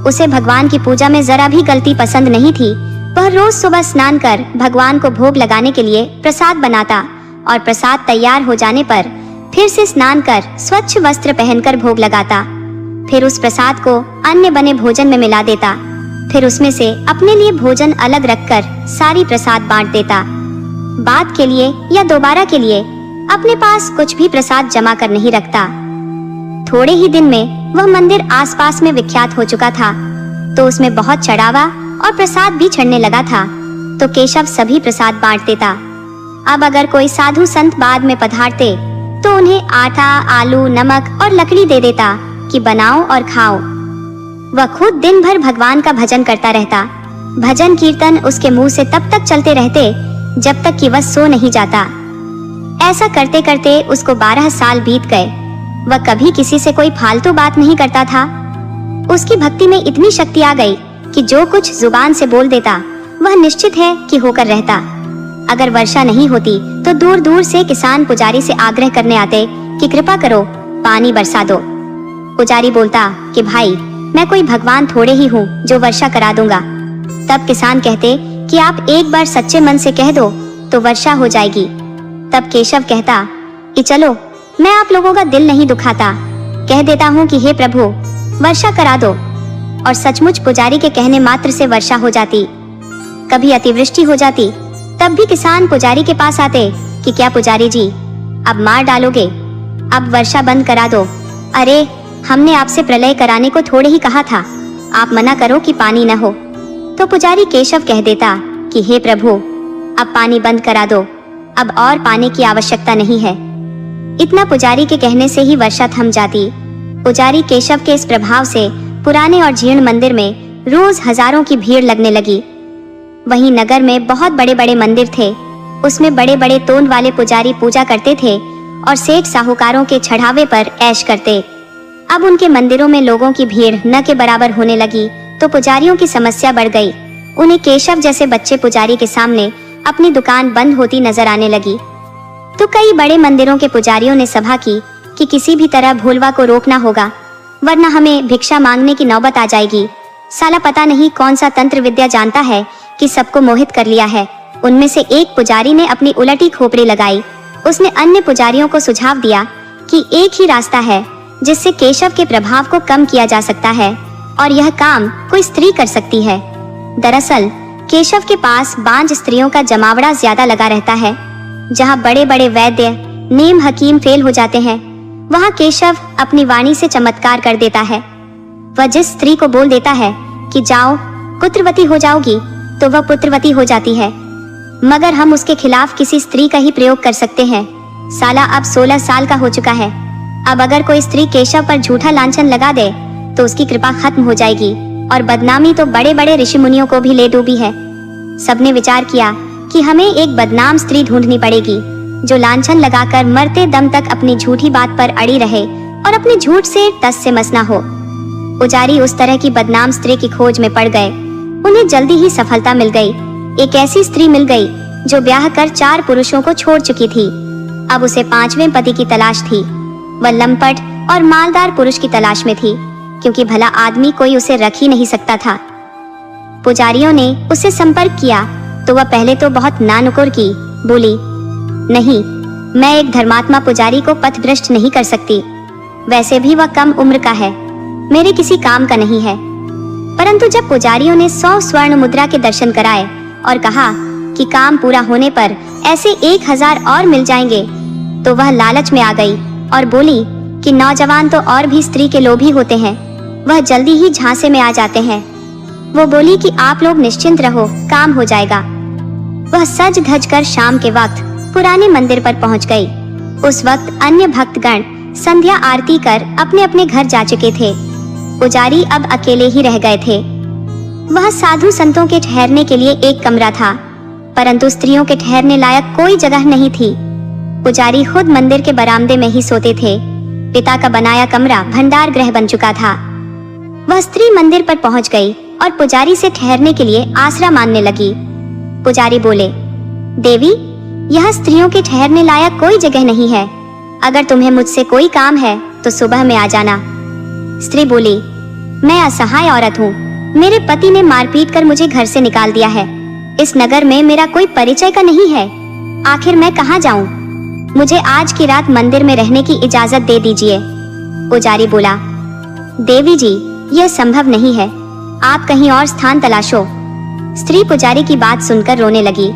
उसे भगवान की पूजा में जरा भी गलती पसंद नहीं थी। वह रोज सुबह स्नान कर भगवान को भोग लगाने के लिए प्रसाद बनाता और प्रसाद तैयार हो जाने पर फिर से स्नान कर स्वच्छ वस्त्र पहनकर भोग लगाता। फिर उस प्रसाद को अन्य बने भोजन में मिला देता। फिर उसमें से अपने लिए भोजन अलग रखकर सारी प्रसाद बांट देता। बाद के लिए या दोबारा के लिए अपने पास कुछ भी प्रसाद जमा कर नहीं रखता। थोड़े ही दिन में वह मंदिर आसपास में विख्यात हो चुका था, तो उसमें बहुत चढ़ावा और प्रसाद भी चढ़ने लगा था। तो केशव सभी प्रसाद बांट देता। अब अगर कोई साधु संत बाद में पधारते तो उन्हें आटा, आलू, नमक और लकड़ी दे देता कि बनाओ और खाओ। वह खुद दिन भर भगवान का भजन करता रहता। भजन कीर्तन उसके मुंह से तब तक चलते रहते जब तक कि वह सो नहीं जाता। ऐसा करते करते उसको 12 साल बीत गए। वह कभी किसी से कोई फालतू बात नहीं करता था। उसकी भक्ति में इतनी शक्ति आ गई कि जो कुछ जुबान से बोल देता वह निश्चित है कि होकर रहता। अगर वर्षा नहीं होती तो दूर दूर से किसान पुजारी से आग्रह करने आते कि कृपा करो पानी बरसा दो। पुजारी बोलता कि भाई मैं कोई भगवान थोड़े ही हूँ जो वर्षा करा दूंगा। तब किसान कहते कि आप एक बार सच्चे मन से कह दो तो वर्षा हो जाएगी। तब केशव कहता कि चलो मैं आप लोगों का दिल नहीं दुखाता, कह देता हूँ कि हे प्रभु वर्षा करा दो। और सचमुच पुजारी के कहने मात्र से वर्षा हो जाती। कभी अतिवृष्टि हो जाती, तब भी किसान पुजारी के पास आते कि क्या पुजारी जी अब मार डालोगे, अब वर्षा बंद करा दो। अरे हमने आपसे प्रलय कराने को थोड़े ही कहा था, आप मना करो कि पानी न हो। तो पुजारी केशव कह देता कि हे प्रभु अब पानी बंद करा दो, अब और पानी की आवश्यकता नहीं है। इतना पुजारी के कहने से ही वर्षा थम जाती। पुजारी केशव के इस प्रभाव से पुराने और जीर्ण मंदिर में रोज हजारों की भीड़ लगने लगी। वहीं नगर में बहुत बड़े बड़े मंदिर थे, उसमें बड़े बड़े तोंद वाले पुजारी पूजा करते थे और सेठ साहूकारों के चढ़ावे पर ऐश करते। अब उनके मंदिरों में लोगों की भीड़ न के बराबर होने लगी तो पुजारियों की समस्या बढ़ गई। उन्हें केशव जैसे बच्चे पुजारी के सामने अपनी दुकान बंद होती नजर आने लगी। तो कई बड़े मंदिरों के पुजारियों ने सभा की कि किसी भी तरह भोलवा को रोकना होगा, वरना हमें भिक्षा मांगने की नौबत आ जाएगी। साला पता नहीं कौन सा तंत्र विद्या जानता है कि सबको मोहित कर लिया है। उनमें से एक पुजारी ने अपनी उलटी खोपड़ी लगाई। उसने अन्य पुजारियों को सुझाव दिया कि एक ही रास्ता है जिससे केशव के प्रभाव को कम किया जा सकता है, और यह काम कोई स्त्री कर सकती है। दरअसल केशव के पास बांझ स्त्रियों का जमावड़ा ज्यादा लगा रहता है। जहाँ बड़े बड़े वैद्य नेम हकीम फेल हो जाते हैं, वहाँ केशव अपनी वाणी से चमत्कार कर देता है। वह जिस स्त्री को बोल देता है कि जाओ पुत्रवती हो जाओगी, तो वह पुत्रवती हो जाती है। मगर हम उसके खिलाफ किसी स्त्री का ही प्रयोग कर सकते हैं। साला अब 16 साल का हो चुका है। अब अगर कोई स्त्री केशव पर झूठा लांछन लगा दे तो उसकी कृपा खत्म हो जाएगी, और बदनामी तो बड़े बड़े ऋषि मुनियों को भी ले डूबी है। सबने विचार किया कि हमें एक बदनाम स्त्री ढूंढनी पड़ेगी जो लांछन लगाकर मरते दम तक अपनी झूठी बात पर अड़ी रहे और अपने झूठ से टस से मस ना हो। पुजारी उस तरह की बदनाम स्त्री की खोज में पड़ गए। उन्हें जल्दी ही सफलता मिल गई। एक ऐसी स्त्री मिल गई जो ब्याह कर 4 पुरुषों को छोड़ चुकी थी। अब उसे 5वें पति की तलाश थी। वह लंपट और मालदार पुरुष की तलाश में थी, क्योंकि भला आदमी कोई उसे रख ही नहीं सकता था। पुजारियों ने उससे संपर्क किया तो वह पहले तो बहुत नानुकुर की, बोली, नहीं, मैं एक धर्मात्मा पुजारी को पथभ्रष्ट नहीं कर सकती। वैसे भी वह कम उम्र का है, मेरे किसी काम का नहीं है। परंतु जब पुजारियों ने 100 स्वर्ण मुद्रा के दर्शन कराए और कहा कि काम पूरा होने पर ऐसे 1000 और मिल जाएंगे, तो वह लालच में आ गई और बोली कि नौजवान तो और भी स्त्री के लोभी होते हैं, वह जल्दी ही झांसे में आ जाते हैं। वो बोली कि आप लोग निश्चिंत रहो, काम हो जाएगा। वह सज धज कर शाम के वक्त पुराने मंदिर पर पहुंच गई। उस वक्त अन्य भक्तगण संध्या आरती कर अपने अपने घर जा चुके थे। पुजारी अब अकेले ही रह गए थे। वह साधु संतों के ठहरने के लिए एक कमरा था, परंतु स्त्रियों के ठहरने लायक कोई जगह नहीं थी। पुजारी खुद मंदिर के बरामदे में ही सोते थे। पिता का बनाया कमरा भंडार गृह बन चुका था। वह स्त्री मंदिर पर पहुंच गई और पुजारी से ठहरने के लिए आसरा मांगने लगी। पुजारी बोले, देवी, यह स्त्रियों के ठहरने लायक कोई जगह नहीं है। अगर तुम्हें मुझसे कोई काम है तो सुबह में आ जाना। स्त्री बोली, मैं असहाय औरत हूँ। मेरे पति ने मारपीट कर मुझे घर से निकाल दिया है। इस नगर में मेरा कोई परिचय का नहीं है। आखिर मैं कहाँ जाऊँ? मुझे आज की रात मंदिर में रहने की इजाजत दे दीजिए। पुजारी बोला, देवी जी, यह संभव नहीं है। आप कहीं और स्थान तलाशो। स्त्री पुजारी की बात सुनकर रोने लगी।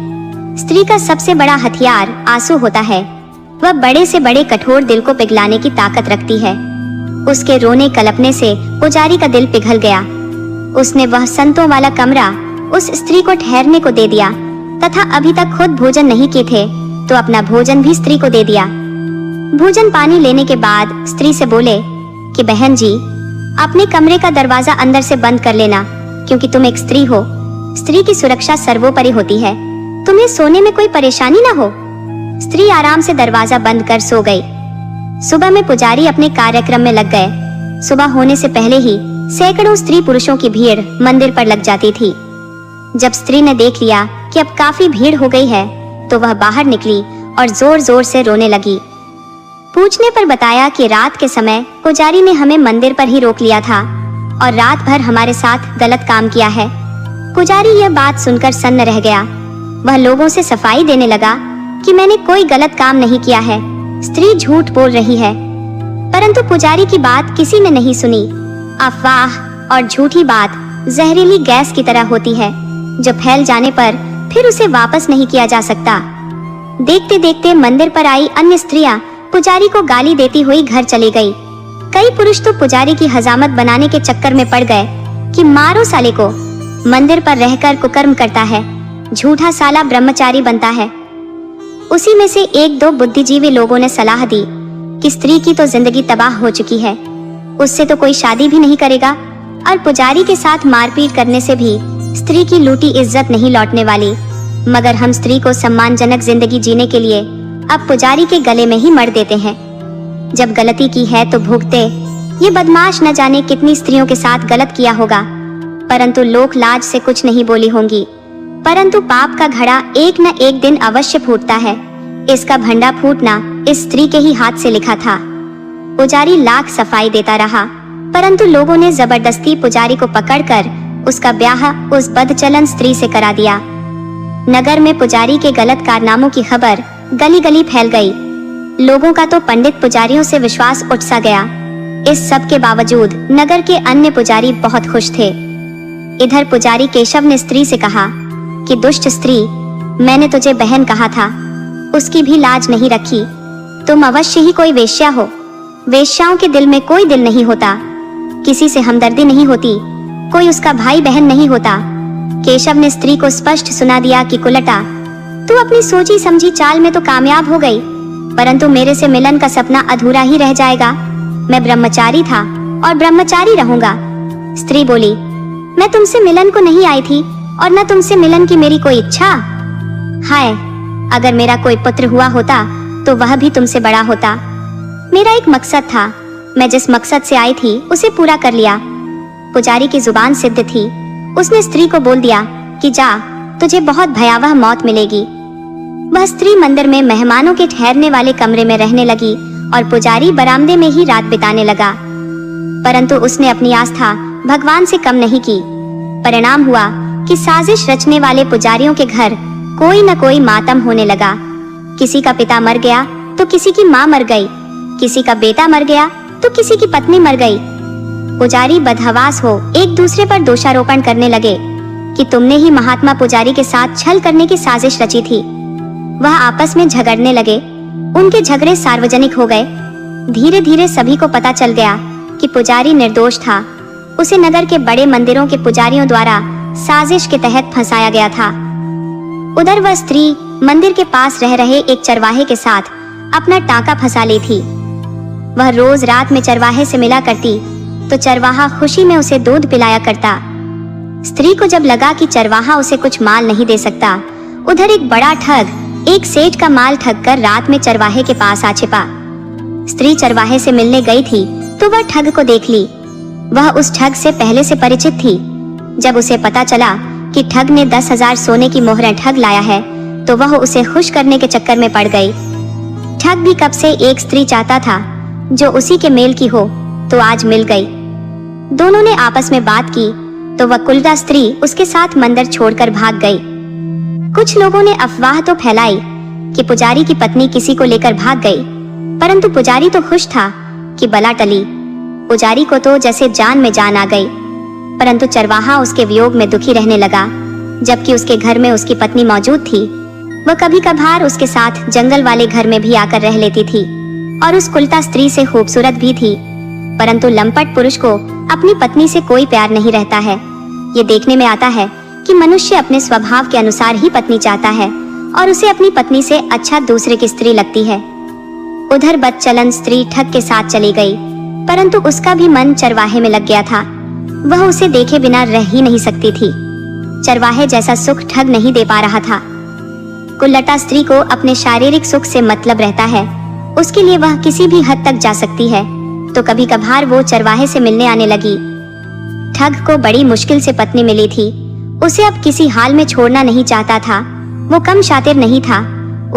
स्त्री का सबसे बड़ा हथियार आंसू होता है। वह बड़े से बड़े कठोर दिल को पिघलाने की ताकत रखती है। उसके रोने कलपने से पुजारी का दिल पिघल गया। उसने वह संतों वाला कमरा उस स्त्री को ठहरने को दे दिया तथा अभी तक खुद भोजन नहीं किए थे तो अपना भोजन भी स्त्री को दे दिया। भोजन पानी लेने के बाद स्त्री से बोले कि बहन जी, अपने कमरे का दरवाजा अंदर से बंद कर लेना, क्योंकि तुम एक स्त्री हो। स्त्री की सुरक्षा सर्वोपरि होती है। तुम्हें सोने में कोई परेशानी ना हो। स्त्री आराम से दरवाजा बंद कर सो गई। सुबह में पुजारी अपने कार्यक्रम में लग गए। सुबह होने से पहले ही सैकड़ों स्त्री पुरुषों की भीड़ मंदिर पर लग जाती थी। जब स्त्री ने देख लिया कि अब काफी भीड़ हो गई है, तो वह बाहर निकली और जोर जोर से रोने लगी। पूछने पर बताया कि रात के समय पुजारी ने हमें मंदिर पर ही रोक लिया था और रात भर हमारे साथ गलत काम किया है। पुजारी यह बात सुनकर सन्न रह गया। वह लोगों से सफाई देने लगा कि मैंने कोई गलत काम नहीं किया है, स्त्री झूठ बोल रही है। परंतु पुजारी की बात किसी ने नहीं सुनी। अफवाह और झूठी बात जहरीली गैस की तरह होती है, जो फैल जाने पर फिर उसे वापस नहीं किया जा सकता। देखते देखते मंदिर पर आई अन्य स्त्रियां पुजारी को गाली देती हुई घर चली गई। कई पुरुष तो पुजारी की हजामत बनाने के चक्कर में पड़ गए कि मारो साले को, मंदिर पर रहकर कुकर्म करता है, झूठा साला ब्रह्मचारी बनता है। उसी में से 1-2 बुद्धिजीवी लोगों ने सलाह दी कि स्त्री की तो जिंदगी तबाह हो चुकी है, उससे तो कोई शादी भी नहीं करेगा, और पुजारी के साथ मारपीट करने से भी स्त्री की लूटी इज्जत नहीं लौटने वाली। मगर हम स्त्री को सम्मानजनक जिंदगी जीने के लिए अब पुजारी के गले में ही मर देते हैं। जब गलती की है तो भुगते। ये बदमाश न जाने कितनी स्त्रियों के साथ गलत किया होगा, परंतु लोक लाज से कुछ नहीं बोली होंगी। परंतु पाप का घड़ा एक न एक दिन अवश्य फूटता है। इसका भंडा फूटना इस स्त्री के ही हाथ से लिखा था। पुजारी लाख सफाई देता रहा, परंतु लोगों ने जबरदस्ती पुजारी को पकड़कर उसका ब्याह उस बदचलन स्त्री से करा दिया। नगर में पुजारी के गलत कारनामों की खबर गली गली फैल गई। लोगों का तो पंडित पुजारियों से विश्वास उठ सा गया। इस सब के बावजूद नगर के अन्य पुजारी बहुत खुश थे। इधर पुजारी केशव ने स्त्री से कहा कि दुष्ट स्त्री, मैंने तुझे बहन कहा था, उसकी भी लाज नहीं रखी। तुम अवश्य ही कोई वेश्या हो। वेश्याओं के दिल में कोई दिल नहीं होता, किसी से हमदर्दी नहीं होती, कोई उसका भाई बहन नहीं होता। केशव ने स्त्री को स्पष्ट सुना दिया कि कुलटा, तू अपनी सोची समझी चाल में तो कामयाब हो गई, परंतु मेरे से मिलन का सपना अधूरा ही रह जाएगा। मैं ब्रह्मचारी था और ब्रह्मचारी रहूंगा। स्त्री बोली, मैं तुमसे मिलन को नहीं आई थी और न तुमसे मिलन की मेरी कोई इच्छा। हाय, अगर मेरा कोई पुत्र हुआ होता तो वह भी तुमसे बड़ा होता। मेरा एक मकसद था, मैं जिस मकसद से आई थी उसे पूरा कर लिया। पुजारी की जुबान सिद्ध थी। उसने स्त्री को बोल दिया कि जा, तुझे बहुत भयावह मौत मिलेगी। वह स्त्री मंदिर में मेहमानों के ठहरने वाले कमरे में रहने लगी और पुजारी बरामदे में ही रात बिताने लगा। परंतु उसने अपनी आस्था भगवान से कम नहीं की। परिणाम हुआ कि साजिश रचने वाले पुजारियों के घर कोई न कोई मातम होने लगा। किसी का पिता मर गया तो किसी की माँ मर गई, किसी का बेटा मर गया तो किसी की पत्नी मर गई। पुजारी बदहवास हो एक दूसरे पर दोषारोपण करने लगे कि तुमने ही महात्मा पुजारी के साथ छल करने की साजिश रची थी। वह आपस में झगड़ने लगे। उनके झगड़े सार्वजनिक हो गए। धीरे धीरे सभी को पता चल गया कि पुजारी निर्दोष था। उसे नगर के बड़े मंदिरों के पुजारियों द्वारा साजिश के तहत फंसाया गया था। उधर वह स्त्री मंदिर के पास रह रहे एक चरवाहे के साथ अपना टाका फंसा ली थी। वह रोज रात में चरवाहे से मिला करती तो चरवाहा खुशी में उसे दूध पिलाया करता। स्त्री को जब लगा कि चरवाहा उसे कुछ माल नहीं दे सकता, उधर एक बड़ा ठग एक सेठ का माल ठग कर रात में चरवाहे के पास आ छिपा। स्त्री चरवाहे से मिलने गई थी तो वह ठग को देख ली। वह उस ठग से पहले से परिचित थी। जब उसे पता चला कि ठग ने 10,000 सोने की मोहरें ठग लाया है तो वह उसे खुश करने के चक्कर में पड़ गई। ठग भी कब से एक स्त्री चाहता था जो उसी के मेल की हो, तो आज मिल गई। दोनों ने आपस में बात की तो वह कुलटा स्त्री उसके साथ मंदिर छोड़कर भाग गई। कुछ लोगों ने अफवाह तो फैलाई कि पुजारी की पत्नी किसी को लेकर भाग गई, परंतु पुजारी तो खुश था कि बला टली। पुजारी को तो जैसे जान में जान आ गई, परंतु चरवाहा उसके वियोग में दुखी रहने लगा। जबकि उसके घर में उसकी पत्नी मौजूद थी। वह कभी कभार उसके साथ जंगल वाले घर में भी आकर रह लेती थी और उस कुलटा स्त्री से खूबसूरत भी थी। परंतु लंपट पुरुष को अपनी पत्नी से कोई प्यार नहीं रहता है। ये देखने में आता है कि मनुष्य अपने स्वभाव के अनुसार ही पत्नी चाहता है और उसे अपनी पत्नी से अच्छा दूसरे की स्त्री लगती है। उधर बदचलन स्त्री ठग के साथ चली गई, परंतु उसका भी मन चरवाहे में लग गया था। वह उसे देखे बिना रह ही नहीं सकती थी। चरवाहे जैसा सुख ठग नहीं दे पा रहा था। कुल्लटा स्त्री को अपने शारीरिक सुख से मतलब रहता है। उसके लिए वह किसी भी हद तक जा सकती है, तो कभी कभार वो चरवाहे से मिलने आने लगी। ठग को बड़ी मुश्किल से पत्नी मिली थी। उसे अब किसी हाल में छोड़ना नहीं चाहता था। वो कम शातिर नहीं था।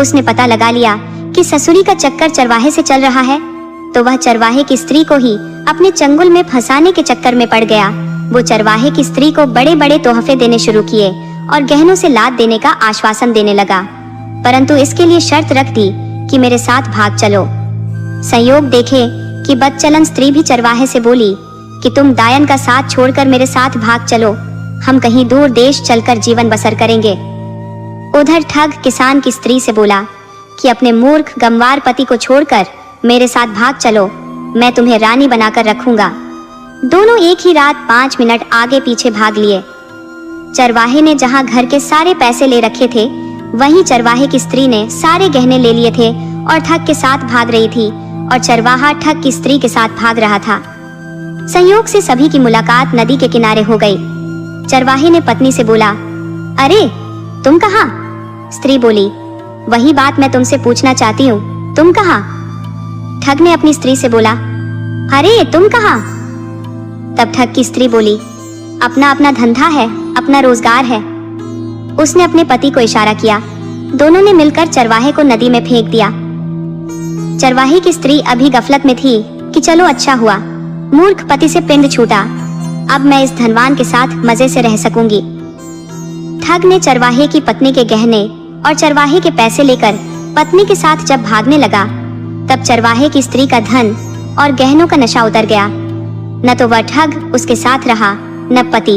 उसने पता लगा लिया कि ससुरी का चक्कर चरवाहे से चल रहा है, तो वह चरवाहे की स्त्री को ही अपने चंगुल में फंसाने के चक्कर में पड़ गया। वो चरवाहे की स्त्री को बड़े बड़े तोहफे देने शुरू किए और गहनों से लाद देने का आश्वासन देने लगा, परंतु इसके लिए शर्त रख दी कि मेरे साथ भाग चलो। संयोग देखे कि बदचलन स्त्री भी चरवाहे से बोली कि तुम दायन का साथ छोड़कर मेरे साथ भाग चलो, हम कहीं दूर देश चलकर जीवन बसर करेंगे। उधर ठग किसान की स्त्री से बोला कि अपने मूर्ख गंवार पति को छोड़कर मेरे साथ भाग चलो, मैं तुम्हें रानी बनाकर रखूंगा। दोनों एक ही रात 5 मिनट आगे पीछे भाग लिए। चरवाहे ने जहां घर के सारे पैसे ले रखे थे, वहीं चरवाहे की स्त्री ने सारे गहने ले लिए थे और ठग के साथ भाग रही थी और चरवाहा ठग की स्त्री के साथ भाग रहा था। संयोग से सभी की मुलाकात नदी के किनारे हो गई। चरवाहे ने पत्नी से बोला, अरे तुम कहाँ? स्त्री बोली, वही बात मैं तुमसे पूछना चाहती हूँ, तुम कहाँ? ठग ने अपनी स्त्री से बोला, अरे तुम कहाँ? तब ठग की स्त्री बोली, अपना अपना धंधा है, अपना रोजगार है। उसने अपने पति को इशारा किया। दोनों ने मिलकर चरवाहे को नदी में फेंक दिया। चरवाहे की स्त्री अभी गफलत में थी कि चलो अच्छा हुआ, मूर्ख पति से पिंड छूटा, अब मैं इस धनवान के साथ मजे से रह सकूंगी। ठग ने चरवाहे की पत्नी के गहने और चरवाहे के पैसे लेकर पत्नी के साथ जब भागने लगा, तब चरवाहे की स्त्री का धन और गहनों का नशा उतर गया। न तो वह ठग उसके साथ रहा, न पति।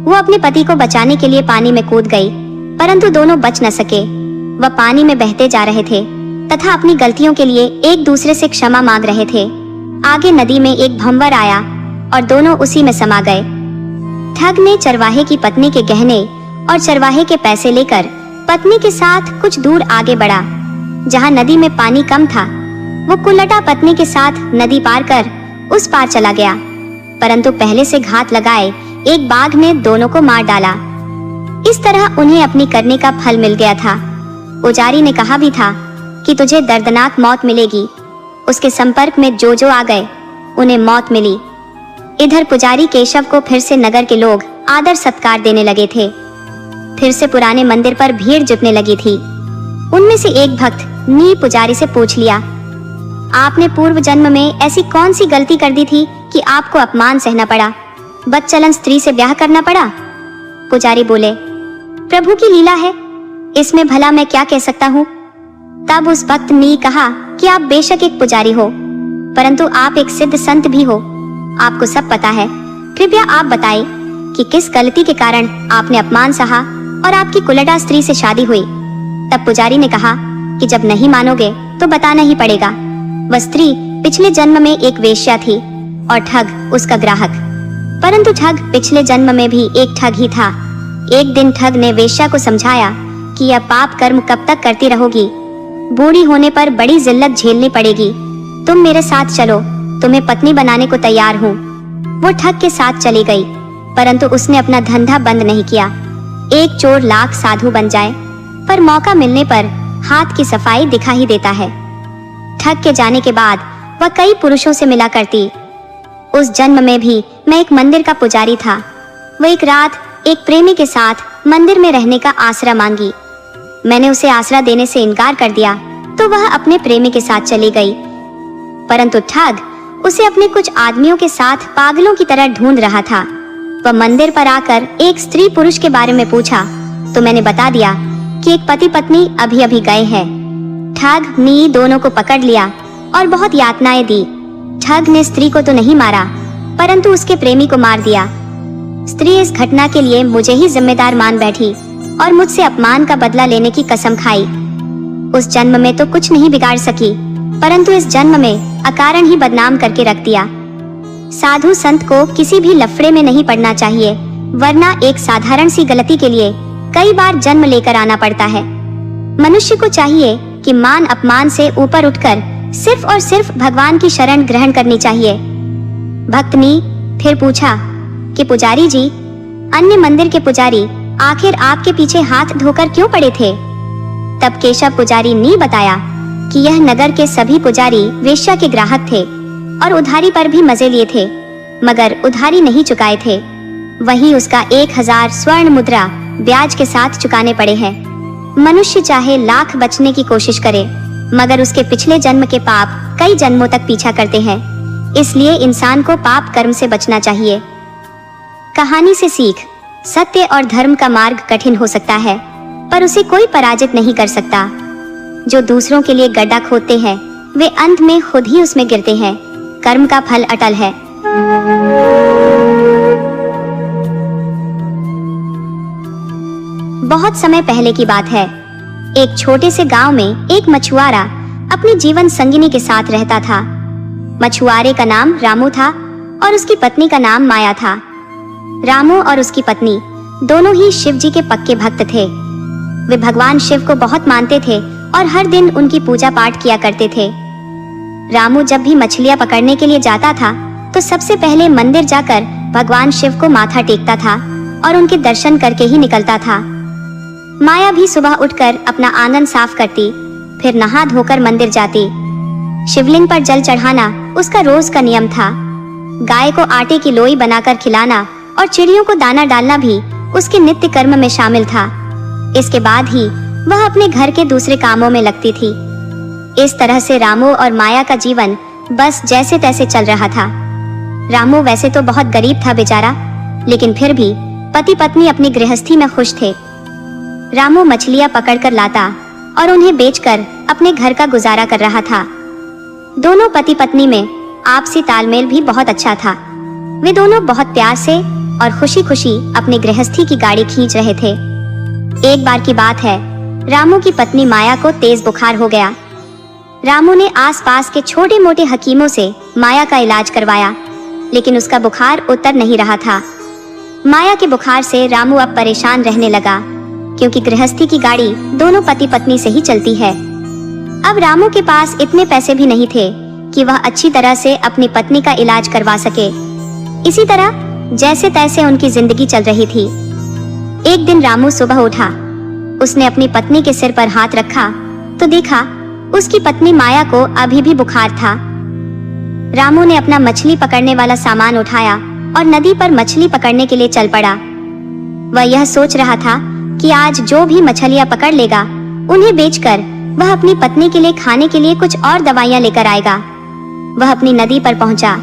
वो अपने पति को बचाने के लिए पानी में कूद गई, परंतु दोनों बच न सके। वह पानी में बहते जा रहे थे तथा अपनी गलतियों के लिए एक दूसरे से क्षमा मांग रहे थे। आगे नदी में एक भंवर आया और दोनों उसी में समा गए। ठग ने चरवाहे की पत्नी के गहने और चरवाहे के पैसे लेकर पत्नी के साथ कुछ दूर आगे बढ़ा। जहाँ नदी में पानी कम था, वो कुल्लटा पत्नी के साथ नदी पार कर उस पार चला गया, परंतु पहले से घात लगाए एक बाघ ने दोनों को मार डाला। इस तरह उन्हें अपनी करने का फल मिल गया था। पुजारी ने कहा भी था कि तुझे दर्दनाक मौत मिलेगी। उसके संपर्क में जो आ गए उन्हें मौत मिली। इधर पुजारी केशव को फिर से नगर के लोग आदर सत्कार देने लगे थे। फिर से पुराने मंदिर पर भीड़ जुटने लगी थी। उनमें से एक भक्त ने पुजारी से पूछ लिया, आपने पूर्व जन्म में ऐसी कौन सी गलती कर दी थी कि आपको अपमान सहना पड़ा, बदचलन स्त्री से ब्याह करना पड़ा? पुजारी बोले, प्रभु की लीला है, इसमें भला मैं क्या कह सकता हूँ। तब उस भक्त ने कहा कि आप बेशक एक पुजारी हो, परंतु आप एक सिद्ध संत भी हो, आपको सब पता है। कृपया आप बताएं कि किस गलती के कारण आपने अपमान सहा और आपकी कुलटा स्त्री से शादी हुई। तब पुजारी ने कहा कि जब नहीं मानोगे तो बताना ही पड़ेगा। वह स्त्री पिछले जन्म में एक वेश्या थी और ठग उसका ग्राहक, परंतु ठग पिछले जन्म में भी एक ठग ही था। एक दिन ठग ने वेश्या को समझाया कि यह पाप कर्म कब तक करती रहोगी, बूढ़ी होने पर बड़ी जिल्लत झेलनी पड़ेगी। तुम मेरे साथ चलो, तुम्हें पत्नी बनाने को तैयार हूँ। वो ठग के साथ चली गई, परंतु उसने अपना धंधा बंद नहीं किया। एक चोर लाख साधु बन जाए, पर मौका मिलने पर हाथ की सफाई दिखा ही देता है। ठग के जाने के बाद वह कई पुरुषों से मिला करती। उस जन्म में भी मैं एक मंदिर का पुजारी था। वह एक रात एक प्रेमी के साथ मंदिर में रहने का आसरा मांगी। मैंने उसे आसरा देने से इनकार कर दिया तो वह अपने प्रेमी के साथ चली गई, परंतु ठग उसे अपने कुछ आदमियों के साथ पागलों की तरह ढूंढ रहा था। वह मंदिर पर आकर एक स्त्री पुरुष के बारे में पूछा तो मैंने बता दिया कि एक पति पत्नी अभी अभी गए हैं। ठग ने दोनों को पकड़ लिया और बहुत यातनाएं दी। ठग ने स्त्री को तो नहीं मारा, परंतु उसके प्रेमी को मार दिया। स्त्री इस घटना के लिए मुझे ही जिम्मेदार मान बैठी और मुझसे अपमान का बदला लेने की कसम खाई। उस जन्म में तो कुछ नहीं बिगाड़ सकी, परंतु इस जन्म में अकारण ही बदनाम करके रख दिया। साधु संत को किसी भी लफड़े में नहीं पड़ना चाहिए, वरना एक साधारण सी गलती के लिए कई बार जन्म लेकर आना पड़ता है। मनुष्य को चाहिए कि मान अपमान से ऊपर उठकर सिर्फ और सिर्फ भगवान की शरण ग्रहण करनी चाहिए। भक्त ने फिर पूछा कि पुजारी जी, अन्य मंदिर के पुजारी आखिर आपके पीछे हाथ धोकर क्यों पड़े थे? तब केशव पुजारी ने बताया कि यह नगर के सभी पुजारी वेश्या के ग्राहक थे और उधारी पर भी मजे लिए थे, मगर उधारी नहीं चुकाए थे। वहीं उसका 1000 स्वर्ण मुद्रा ब्याज के साथ चुकाने पड़े हैं। मनुष्य चाहे लाख बचने की कोशिश करे, मगर उसके पिछले जन्म के पाप कई जन्मों तक पीछा करते हैं। इसलिए इंसान को पाप कर्म से बचना चाहिए। कहानी से सीख, सत्य और धर्म का मार्ग कठिन हो सकता है, पर उसे कोई पराजित नहीं कर सकता। जो दूसरों के लिए गड्ढा खोदते हैं, वे अंत में खुद ही उसमें गिरते हैं। कर्म का फल अटल है। बहुत समय पहले की बात है। एक छोटे से गांव में एक मछुआरा अपनी जीवन संगिनी के साथ रहता था। मछुआरे का नाम रामू था और उसकी पत्नी का नाम माया था। रामू और उसकी पत्नी दोनों ही शिव जी के पक्के भक्त थे। वे भगवान शिव को बहुत मानते थे और हर दिन उनकी पूजा पाठ किया करते थे। रामू जब भी मछलियां पकड़ने के लिए जाता था तो सबसे पहले मंदिर जाकर भगवान शिव को माथा टेकता था और उनके दर्शन करके ही निकलता था। माया भी सुबह उठकर अपना आंगन साफ करती, फिर नहा धोकर मंदिर जाती। शिवलिंग पर जल चढ़ाना उसका रोज का नियम था। गाय को आटे की लोई बनाकर खिलाना और चिड़ियों को दाना डालना भी उसके नित्य कर्म में शामिल था। इसके बाद ही वह अपने घर के दूसरे कामों में लगती थी। इस तरह से रामू और माया का जीवन बस जैसे तैसे चल रहा था। रामू वैसे तो बहुत गरीब था बेचारा, लेकिन फिर भी पति पत्नी अपनी गृहस्थी में खुश थे। रामू मछलियां पकड़कर लाता और उन्हें बेचकर अपने घर का गुजारा कर रहा था। दोनों पति पत्नी में आपसी तालमेल भी बहुत अच्छा था। वे दोनों बहुत प्यार से और खुशी खुशी अपनी गृहस्थी की गाड़ी खींच रहे थे। एक बार की बात है, रामू की पत्नी माया को तेज बुखार हो गया। रामू ने आसपास के छोटे मोटे हकीमों से माया का इलाज करवाया, लेकिन उसका बुखार उतर नहीं रहा था। माया के बुखार से रामू अब परेशान रहने लगा, क्योंकि गृहस्थी की गाड़ी दोनों पति पत्नी से ही चलती है। अब रामू के पास इतने पैसे भी नहीं थे कि वह अच्छी तरह से अपनी पत्नी का इलाज करवा सके। इसी तरह जैसे तैसे उनकी जिंदगी चल रही थी। एक दिन रामू सुबह उठा। उसने अपनी पत्नी के सिर पर हाथ रखा तो देखा उसकी पत्नी माया को अभी भी बुखार था। रामू ने अपना मछली पकड़ने वाला सामान उठाया और नदी पर मछली पकड़ने के लिए चल पड़ा। वह यह सोच रहा था कि आज जो भी मछलियां पकड़ लेगा, उन्हें बेचकर वह अपनी पत्नी के लिए खाने के लिए कुछ और दवाइयां लेकर आएगा। वह अपनी नदी पर पहुंचा।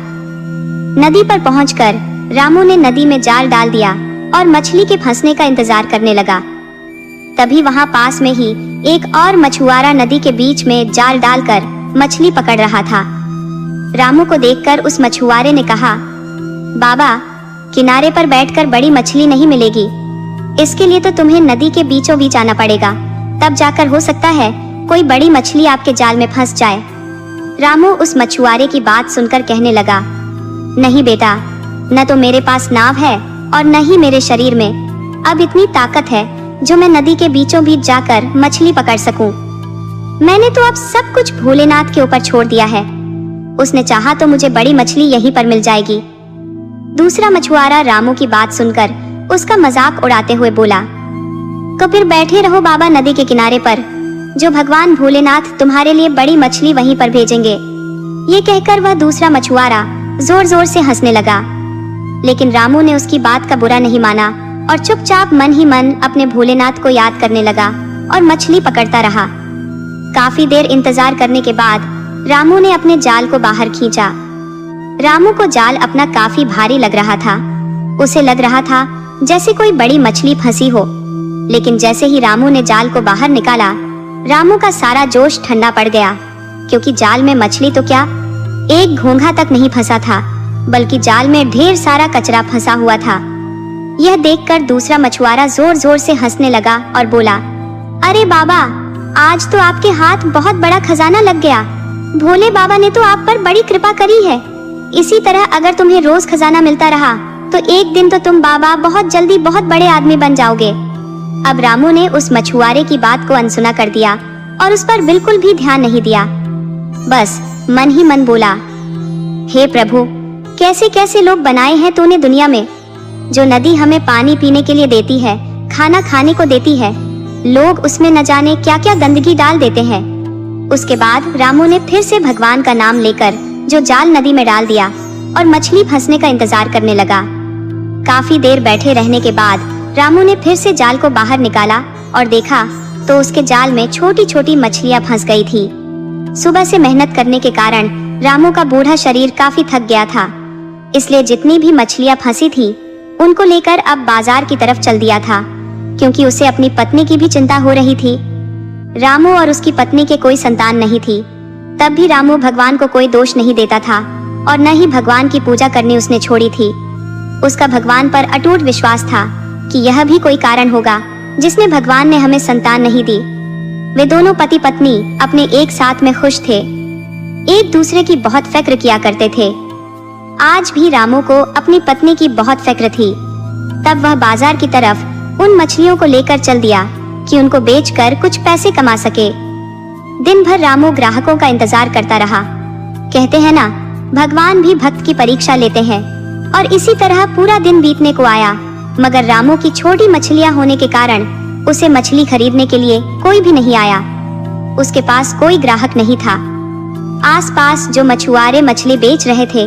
नदी पर पहुंचकर रामू ने नदी में जाल डाल दिया और मछली के फंसने का इंतजार करने लगा। तभी वहां पास में ही एक और मछुआरा नदी के बीच में जाल डालकर मछली पकड़ रहा था। रामू को देखकर उस मछुआरे ने कहा, बाबा, किनारे पर बैठकर बड़ी मछली नहीं मिलेगी। इसके लिए तो तुम्हें नदी के बीचों बीच आना पड़ेगा, तब जाकर हो सकता है कोई बड़ी मछली आपके जाल में फंस जाए। रामू उस मछुआरे की बात सुनकर कहने लगा, नहीं बेटा, न तो मेरे पास नाव है और न ही मेरे शरीर में अब इतनी ताकत है जो मैं नदी के बीचों बीच जाकर मछली पकड़ सकूं। मैंने तो अब सब कुछ भोलेनाथ के ऊपर छोड़ दिया है। उसने चाहा तो मुझे बड़ी मछली यहीं पर मिल जाएगी। दूसरा मछुआरा रामू की बात सुनकर उसका मजाक उड़ाते हुए बोला, तो फिर बैठे रहो बाबा नदी के किनारे पर, जो भगवान भोलेनाथ तुम्हारे लिए बड़ी मछली वहीं पर भेजेंगे। ये कहकर वह दूसरा मछुआरा जोर जोर से हंसने लगा, लेकिन रामू ने उसकी बात का बुरा नहीं माना और चुपचाप मन ही मन अपने भोलेनाथ को याद करने लगा और मछली पकड़ता रहा। काफी देर इंतजार करने के बाद रामू ने अपने जाल को बाहर खींचा। रामू को जाल अपना काफी भारी लग रहा था। उसे लग रहा था जैसे कोई बड़ी मछली फंसी हो, लेकिन जैसे ही रामू ने जाल को बाहर निकाला, रामू का सारा जोश ठंडा पड़ गया, क्योंकि जाल में मछली तो क्या, एक घोंघा तक नहीं फंसा था, बल्कि जाल में ढेर सारा कचरा फंसा हुआ था। यह देखकर दूसरा मछुआरा जोर जोर से हंसने लगा और बोला, अरे बाबा, आज तो आपके हाथ बहुत बड़ा खजाना लग गया। भोले बाबा ने तो आप पर बड़ी कृपा करी है। इसी तरह अगर तुम्हें रोज खजाना मिलता रहा तो एक दिन तो तुम बाबा बहुत जल्दी बहुत बड़े आदमी बन जाओगे। अब रामू ने उस मछुआरे की बात को अनसुना कर दिया और उस पर बिल्कुल भी ध्यान नहीं दिया। बस मन ही मन बोला, हे प्रभु, कैसे कैसे लोग बनाए हैं तूने दुनिया में। जो नदी हमें पानी पीने के लिए देती है, खाना खाने को देती है, लोग उसमें न जाने क्या क्या गंदगी डाल देते हैं। उसके बाद रामू ने फिर से भगवान का नाम लेकर जो जाल नदी में डाल दिया और मछली फंसने का इंतजार करने लगा। काफी देर बैठे रहने के बाद रामू ने फिर से जाल को बाहर निकाला और देखा तो उसके जाल में छोटी छोटी मछलियां फंस गई थी। सुबह से मेहनत करने के कारण रामू का बूढ़ा शरीर काफी थक गया था, इसलिए जितनी भी मछलियां फंसी थी उनको लेकर अब बाजार की तरफ चल दिया था, क्योंकि उसे अपनी पत्नी की भी चिंता हो रही थी। रामू और उसकी पत्नी के कोई संतान नहीं थी, तब भी रामू भगवान को कोई दोष नहीं देता था और न ही भगवान की पूजा करनी उसने छोड़ी थी। उसका भगवान पर अटूट विश्वास था कि यह भी कोई कारण होगा जिसने भगवान ने हमें संतान नहीं दी। वे दोनों पति पत्नी अपने एक साथ में खुश थे, एक दूसरे की बहुत फिक्र किया करते थे। आज भी रामू को अपनी पत्नी की बहुत फिक्र थी। तब वह बाजार की तरफ उन मछलियों को लेकर चल दिया कि उनको बेचकर कुछ पैसे कमा सके। दिन भर रामू ग्राहकों का इंतजार करता रहा। कहते हैं ना, भगवान भी भक्त की परीक्षा लेते हैं, और इसी तरह पूरा दिन बीतने को आया, मगर रामू की छोटी मछलियां होने के कारण उसे मछली खरीदने के लिए कोई भी नहीं आया। उसके पास कोई ग्राहक नहीं था। आसपास जो मछुआरे मछली बेच रहे थे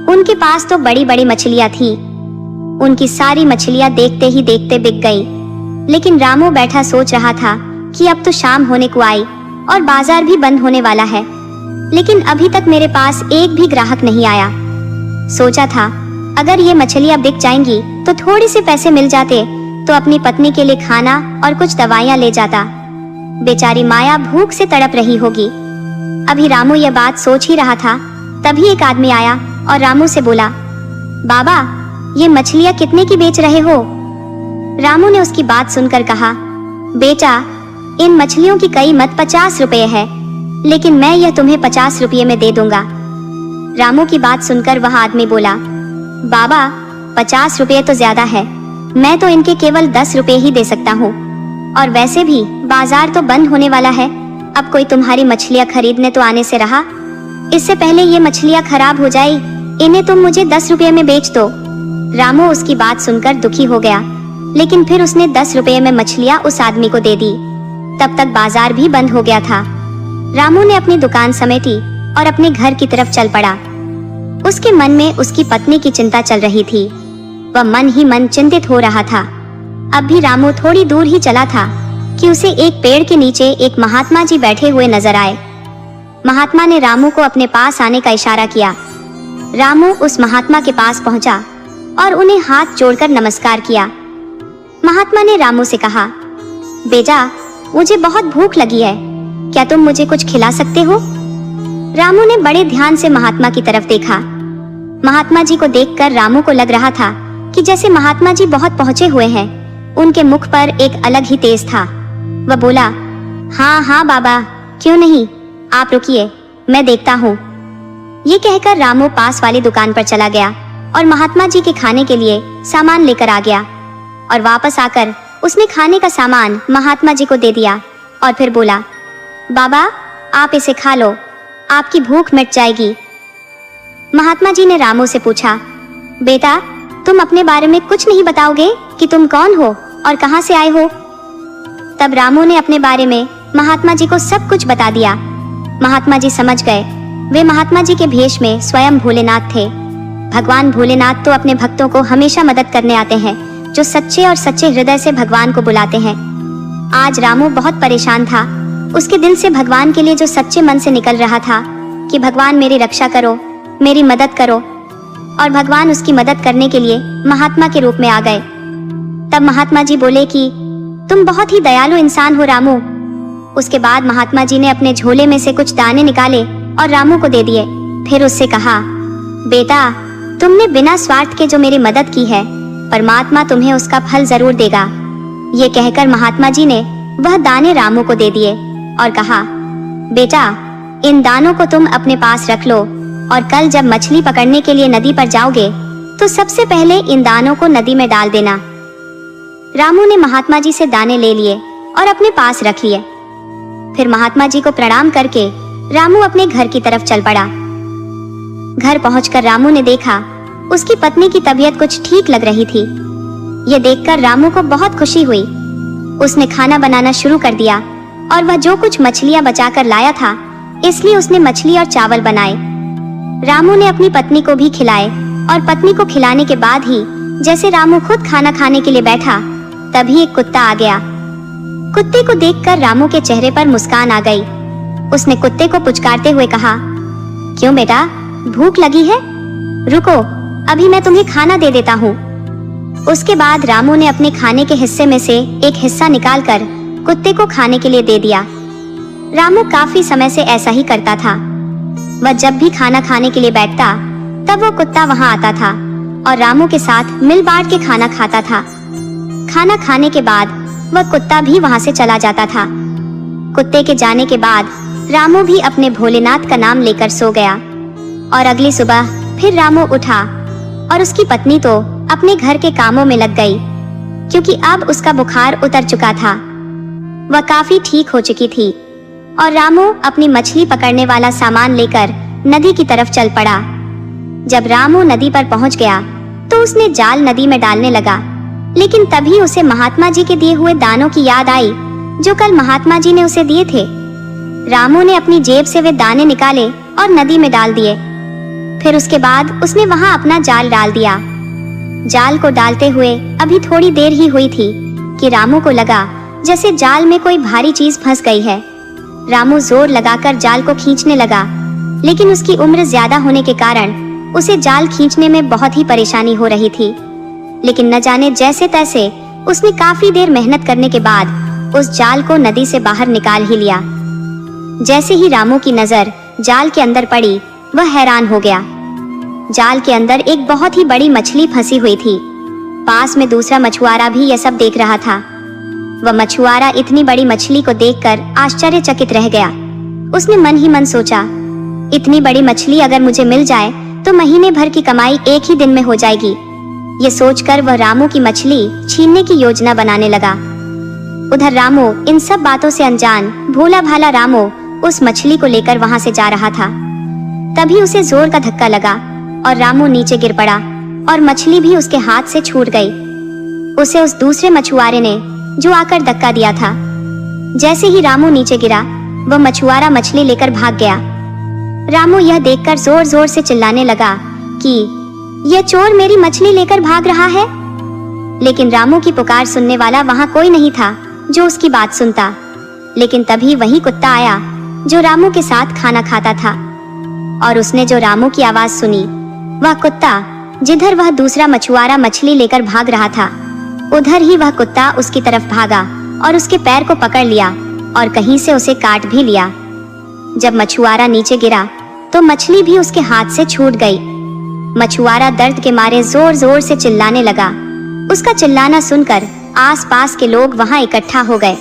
उनके पास तो बड़ी बड़ी मछलियां थी। उनकी सारी मछलियां देखते ही देखते बिक गई। लेकिन रामू बैठा सोच रहा था कि अब तो शाम होने को आई और बाजार भी बंद होने वाला है, लेकिन अभी तक मेरे पास एक भी ग्राहक नहीं आया। सोचा था अगर ये मछलियां बिक जाएंगी तो थोड़े से पैसे मिल जाते तो अपनी पत्नी के लिए खाना और कुछ दवाइयां ले जाता। बेचारी माया भूख से तड़प रही होगी। अभी रामू ये बात सोच ही रहा था, तभी एक आदमी आया और रामू से बोला, बाबा ये मछलियां कितने की बेच रहे हो? रामू ने उसकी बात सुनकर कहा, बेटा इन मछलियों की कीमत 50 रुपये है, लेकिन मैं यह तुम्हें 50 रुपये में दे दूंगा। रामू की बात सुनकर वह आदमी बोला, बाबा 50 रुपये तो ज्यादा है, मैं तो इनके केवल 10 रुपये ही दे सकता हूँ, और वैसे भी बाजार तो बंद होने वाला है, अब कोई तुम्हारी मछलियाँ खरीदने तो आने से रहा। इससे पहले ये मछलियाँ खराब हो जाए, इन्हें तुम मुझे 10 रुपये में बेच दो। रामू उसकी बात सुनकर दुखी हो गया, लेकिन फिर उसने 10 रुपये में मछलियाँ उस आदमी को दे दी। तब तक बाजार भी बंद हो गया था। रामू ने अपनी दुकान समेटी और अपने घर की तरफ चल पड़ा। उसके मन में उसकी पत्नी की चिंता चल रही थी। वह मन ही मन चिंतित हो रहा था। अब भी रामू थोड़ी दूर ही चला था कि उसे एक पेड़ के नीचे एक महात्मा जी बैठे हुए नजर आए। महात्मा ने रामू को अपने पास आने का इशारा किया। रामू उस महात्मा के पास पहुंचा और उन्हें हाथ जोड़कर नमस्कार किया। महात्मा ने रामू से कहा, बेटा मुझे बहुत भूख लगी है, क्या तुम मुझे कुछ खिला सकते हो? रामू ने बड़े ध्यान से महात्मा की तरफ देखा। महात्मा जी को देखकर रामू को लग रहा था कि जैसे महात्मा जी बहुत पहुंचे हुए हैं। उनके मुख पर एक अलग ही तेज था। वह बोला, हाँ हाँ बाबा, क्यों नहीं, आप रुकिए, मैं देखता हूँ। ये कहकर रामू पास वाली दुकान पर चला गया और महात्मा जी के खाने के लिए सामान लेकर आ गया, और वापस आकर उसने खाने का सामान महात्मा जी को दे दिया और फिर बोला, बाबा आप इसे खा लो, आपकी भूख मिट जाएगी। महात्मा जी ने रामू से पूछा, बेटा तुम अपने बारे में कुछ नहीं बताओगे कि तुम कौन हो और कहां से आए हो? तब रामू ने अपने बारे में महात्मा जी को सब कुछ बता दिया। महात्मा जी समझ गए। वे महात्मा जी के भेष में स्वयं भोलेनाथ थे। भगवान भोलेनाथ तो अपने भक्तों को हमेशा मदद करने आते हैं, जो सच्चे और सच्चे हृदय से भगवान को बुलाते हैं। आज रामू बहुत परेशान था। उसके दिल से भगवान के लिए जो सच्चे मन से निकल रहा था कि भगवान मेरी रक्षा करो, मेरी मदद करो, और भगवान उसकी मदद करने के लिए महात्मा के रूप में आ गए। तब महात्मा जी बोले कि तुम बहुत ही दयालु इंसान हो रामू। उसके बाद महात्मा जी ने अपने झोले में से कुछ दाने निकाले और रामू को दे दिए। फिर उससे कहा, बेटा तुमने बिना स्वार्थ के जो मेरी मदद की है, परमात्मा तुम्हें उसका फल जरूर देगा। ये कहकर महात्मा जी ने वह दाने रामू को दे दिए और कहा, बेटा इन दानों को तुम अपने पास रख लो, और कल जब मछली पकड़ने के लिए नदी पर जाओगे तो सबसे पहले इन दानों को नदी में डाल देना। रामू ने महात्मा जी से दाने ले लिए और अपने पास रख लिए। फिर महात्मा जी को प्रणाम करके रामू अपने घर की तरफ चल पड़ा। घर पहुंचकर रामू ने देखा उसकी पत्नी की तबीयत कुछ ठीक लग रही थी। ये देखकर रामू को बहुत खुशी हुई। उसने खाना बनाना शुरू कर दिया और वह जो कुछ मछलियां बचाकर लाया था, इसलिए उसने मछली और चावल बनाए। रामू ने अपनी पत्नी को भी खिलाए, और पत्नी को खिलाने के बाद ही जैसे रामू खुद खाना खाने के लिए बैठा, तभी एक कुत्ता आ गया। कुत्ते को देखकर रामू के चेहरे पर मुस्कान आ गई। उसने कुत्ते को पुचकारते हुए कहा, क्यों बेटा, भूख लगी है? रुको, अभी मैं तुम्हें खाना दे देता हूँ। उसके बाद रामू ने अपने खाने के हिस्से में से एक हिस्सा निकालकर कुत्ते को खाने के लिए दे दिया। रामू काफी समय से ऐसा ही करता था। वह जब भी खाना खाने के लिए बैठता, तब वो कुत्ता वहां आता था और रामू के साथ मिल बांट के खाना खाता था। खाना खाने के बाद वह कुत्ता भी वहां से चला जाता था। कुत्ते के जाने के बाद रामू भी अपने भोलेनाथ का नाम लेकर सो गया, और अगली सुबह फिर रामू उठा और उसकी पत्नी तो अपने घर के कामों में लग गई, क्योंकि अब उसका बुखार उतर चुका था। वह काफी ठीक हो चुकी थी, और रामू अपनी मछली पकड़ने वाला सामान लेकर नदी की तरफ चल पड़ा। जब रामू नदी पर पहुंच गया तो उसने जाल नदी में डालने लगा, लेकिन तभी उसे महात्मा जी के दिए हुए दानों की याद आई जो कल महात्मा जी ने उसे दिए थे। रामू ने अपनी जेब से वे दाने निकाले और नदी में डाल दिए। फिर उसके बाद उसने वहां अपना जाल डाल दिया। जाल को डालते हुए अभी थोड़ी देर ही हुई थी कि रामू को लगा जैसे जाल में कोई भारी चीज फंस गई है। रामू जोर लगाकर जाल को खींचने लगा, लेकिन उसकी उम्र ज्यादा होने के कारण उसे जाल खींचने में बहुत ही परेशानी हो रही थी। लेकिन न जाने जैसे तैसे उसने काफी देर मेहनत करने के बाद उस जाल को नदी से बाहर निकाल ही लिया। जैसे ही रामू की नजर जाल के अंदर पड़ी, वह हैरान हो गया। जाल के अंदर एक बहुत ही बड़ी मछली फंसी हुई थी। पास में दूसरा मछुआरा भी यह सब देख रहा था। वह मछुआरा इतनी बड़ी मछली को देखकर आश्चर्यचकित रह गया। उसने मन ही मन सोचा, इतनी बड़ी मछली अगर मुझे मिल जाए तो महीने भर की कमाई एक ही दिन में हो जाएगी। ये सोचकर वह रामू की मछली छीनने की योजना बनाने लगा। उधर रामू इन सब बातों से अनजान भोला भाला रामू उस मछली को लेकर वहां से जा रहा था। तभी उसे जोर का धक्का लगा और रामू नीचे गिर पड़ा और मछली भी उसके हाथ से छूट गई। उसे उस दूसरे मछुआरे ने जो आकर धक्का दिया था। जैसे ही रामू नीचे गिरा, वह मछुआरा मछली लेकर भाग गया। रामू यह देखकर जोर जोर से चिल्लाने लगा कि यह चोर मेरी मछली लेकर भाग रहा है। लेकिन रामू की पुकार सुनने वाला वहां कोई नहीं था जो उसकी बात सुनता। लेकिन तभी वही कुत्ता आया जो रामू के साथ खाना खाता था, और उसने जो रामू की आवाज सुनी, वह कुत्ता जिधर वह दूसरा मछुआरा मछली लेकर भाग रहा था, उधर ही वह कुत्ता उसकी तरफ भागा और उसके पैर को पकड़ लिया और कहीं से उसे काट भी लिया। जब मछुआरा नीचे गिरा तो मछली भी उसके हाथ से छूट गई। मछुआरा दर्द के मारे जोर जोर से चिल्लाने लगा। उसका चिल्लाना सुनकर आसपास के लोग वहां इकट्ठा हो गए।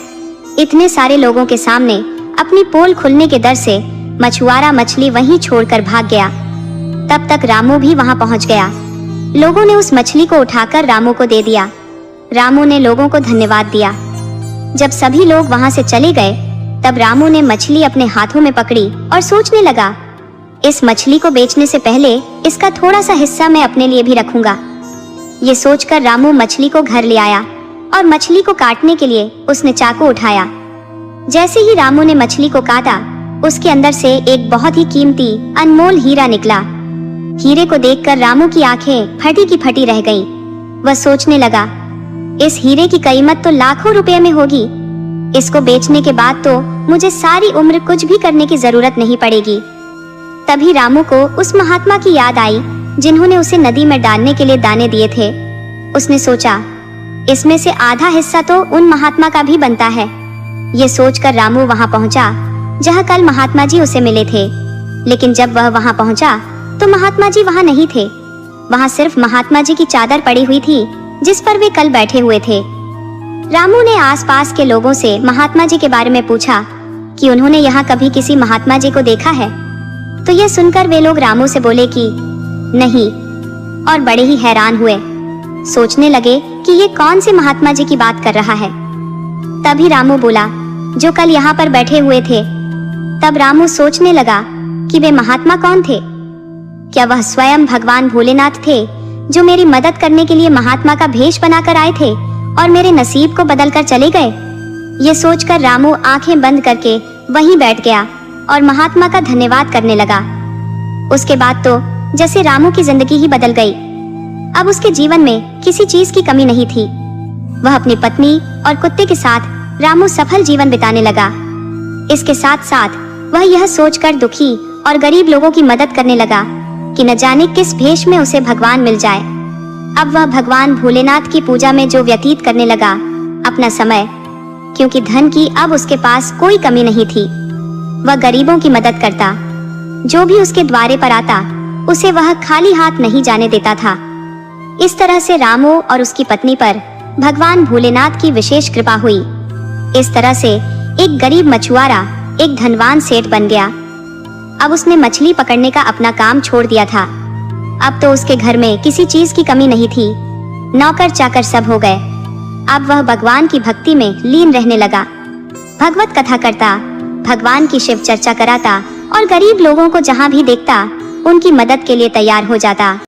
इतने सारे लोगों के सामने अपनी पोल खुलने के डर से मछुआरा मछली वहीं छोड़कर भाग गया। तब तक रामू भी वहां पहुंच गया। लोगों ने उस मछली को उठाकर रामू को दे दिया। रामू ने लोगों को धन्यवाद दिया। जब सभी लोग वहां से चले गए, तब रामू ने मछली अपने हाथों में पकड़ी और सोचने लगा, इस मछली को बेचने से पहले इसका थोड़ा सा हिस्सा मैं अपने लिए भी रखूंगा। ये सोचकर रामू मछली को घर ले आया और मछली को काटने के लिए उसने चाकू उठाया। जैसे ही रामू ने मछली को काटा, उसके अंदर से एक बहुत ही कीमती अनमोल हीरा निकला। हीरे को देखकर रामू की आंखें फटी की फटी रह गईं। वह सोचने लगा, इस हीरे की कीमत तो लाखों रुपए में होगी। इसको बेचने के बाद तो मुझे सारी उम्र कुछ भी करने की जरूरत नहीं पड़ेगी। तभी रामू को उस महात्मा की याद आई जिन्होंने उसे नदी में डालने के लिए दाने दिए थे। उसने सोचा, इसमें से आधा हिस्सा तो उन महात्मा का भी बनता है। ये सोचकर रामू वहां पहुंचा जहां कल महात्मा जी उसे मिले थे। लेकिन जब वह वहां पहुंचा तो महात्मा जी वहां नहीं थे। वहां सिर्फ महात्मा जी की चादर पड़ी हुई थी जिस पर वे कल बैठे हुए थे। रामू ने आसपास के लोगों से महात्मा जी के बारे में पूछा कि उन्होंने यहाँ कभी किसी महात्मा जी को देखा है। तो यह सुनकर वे लोग रामू से बोले कि नहीं, और बड़े ही हैरान हुए। सोचने लगे कि ये कौन से महात्मा जी की बात कर रहा है। तभी रामू बोला, जो कल यहाँ पर बैठे हुए थे। तब रामू सोचने लगा कि वे महात्मा कौन थे। क्या वह स्वयं भगवान भोलेनाथ थे जो मेरी मदद करने के लिए महात्मा का भेष बनाकर आए थे और मेरे नसीब को बदल कर चले गए। ये सोचकर रामू आंखें बंद करके वहीं बैठ गया और महात्मा का धन्यवाद करने लगा। उसके बाद तो जैसे रामू की जिंदगी ही बदल गई। अब उसके जीवन में किसी चीज की कमी नहीं थी। वह अपनी पत्नी और कुत्ते के साथ रामू सफल जीवन बिताने लगा। इसके साथ साथ वह यह सोचकर दुखी और गरीब लोगों की मदद करने लगा कि न जाने किस भेष में उसे भगवान मिल जाए। अब वह भगवान भोलेनाथ की पूजा में जो व्यतीत करने लगा अपना समय, क्योंकि धन की अब उसके पास कोई कमी नहीं थी। वह गरीबों की मदद करता। जो भी उसके द्वारे पर आता उसे वह खाली हाथ नहीं जाने देता था। इस तरह से रामू और उसकी पत्नी पर भगवान भोलेनाथ की विशेष कृपा हुई। इस तरह से एक गरीब मछुआरा एक धनवान सेठ बन गया। अब उसने मछली पकड़ने का अपना काम छोड़ दिया था। अब तो उसके घर में किसी चीज की कमी नहीं थी। नौकर चाकर सब हो गए। अब वह भगवान की भक्ति में लीन रहने लगा। भगवत कथा करता, भगवान की शिव चर्चा कराता और गरीब लोगों को जहाँ भी देखता उनकी मदद के लिए तैयार हो जाता।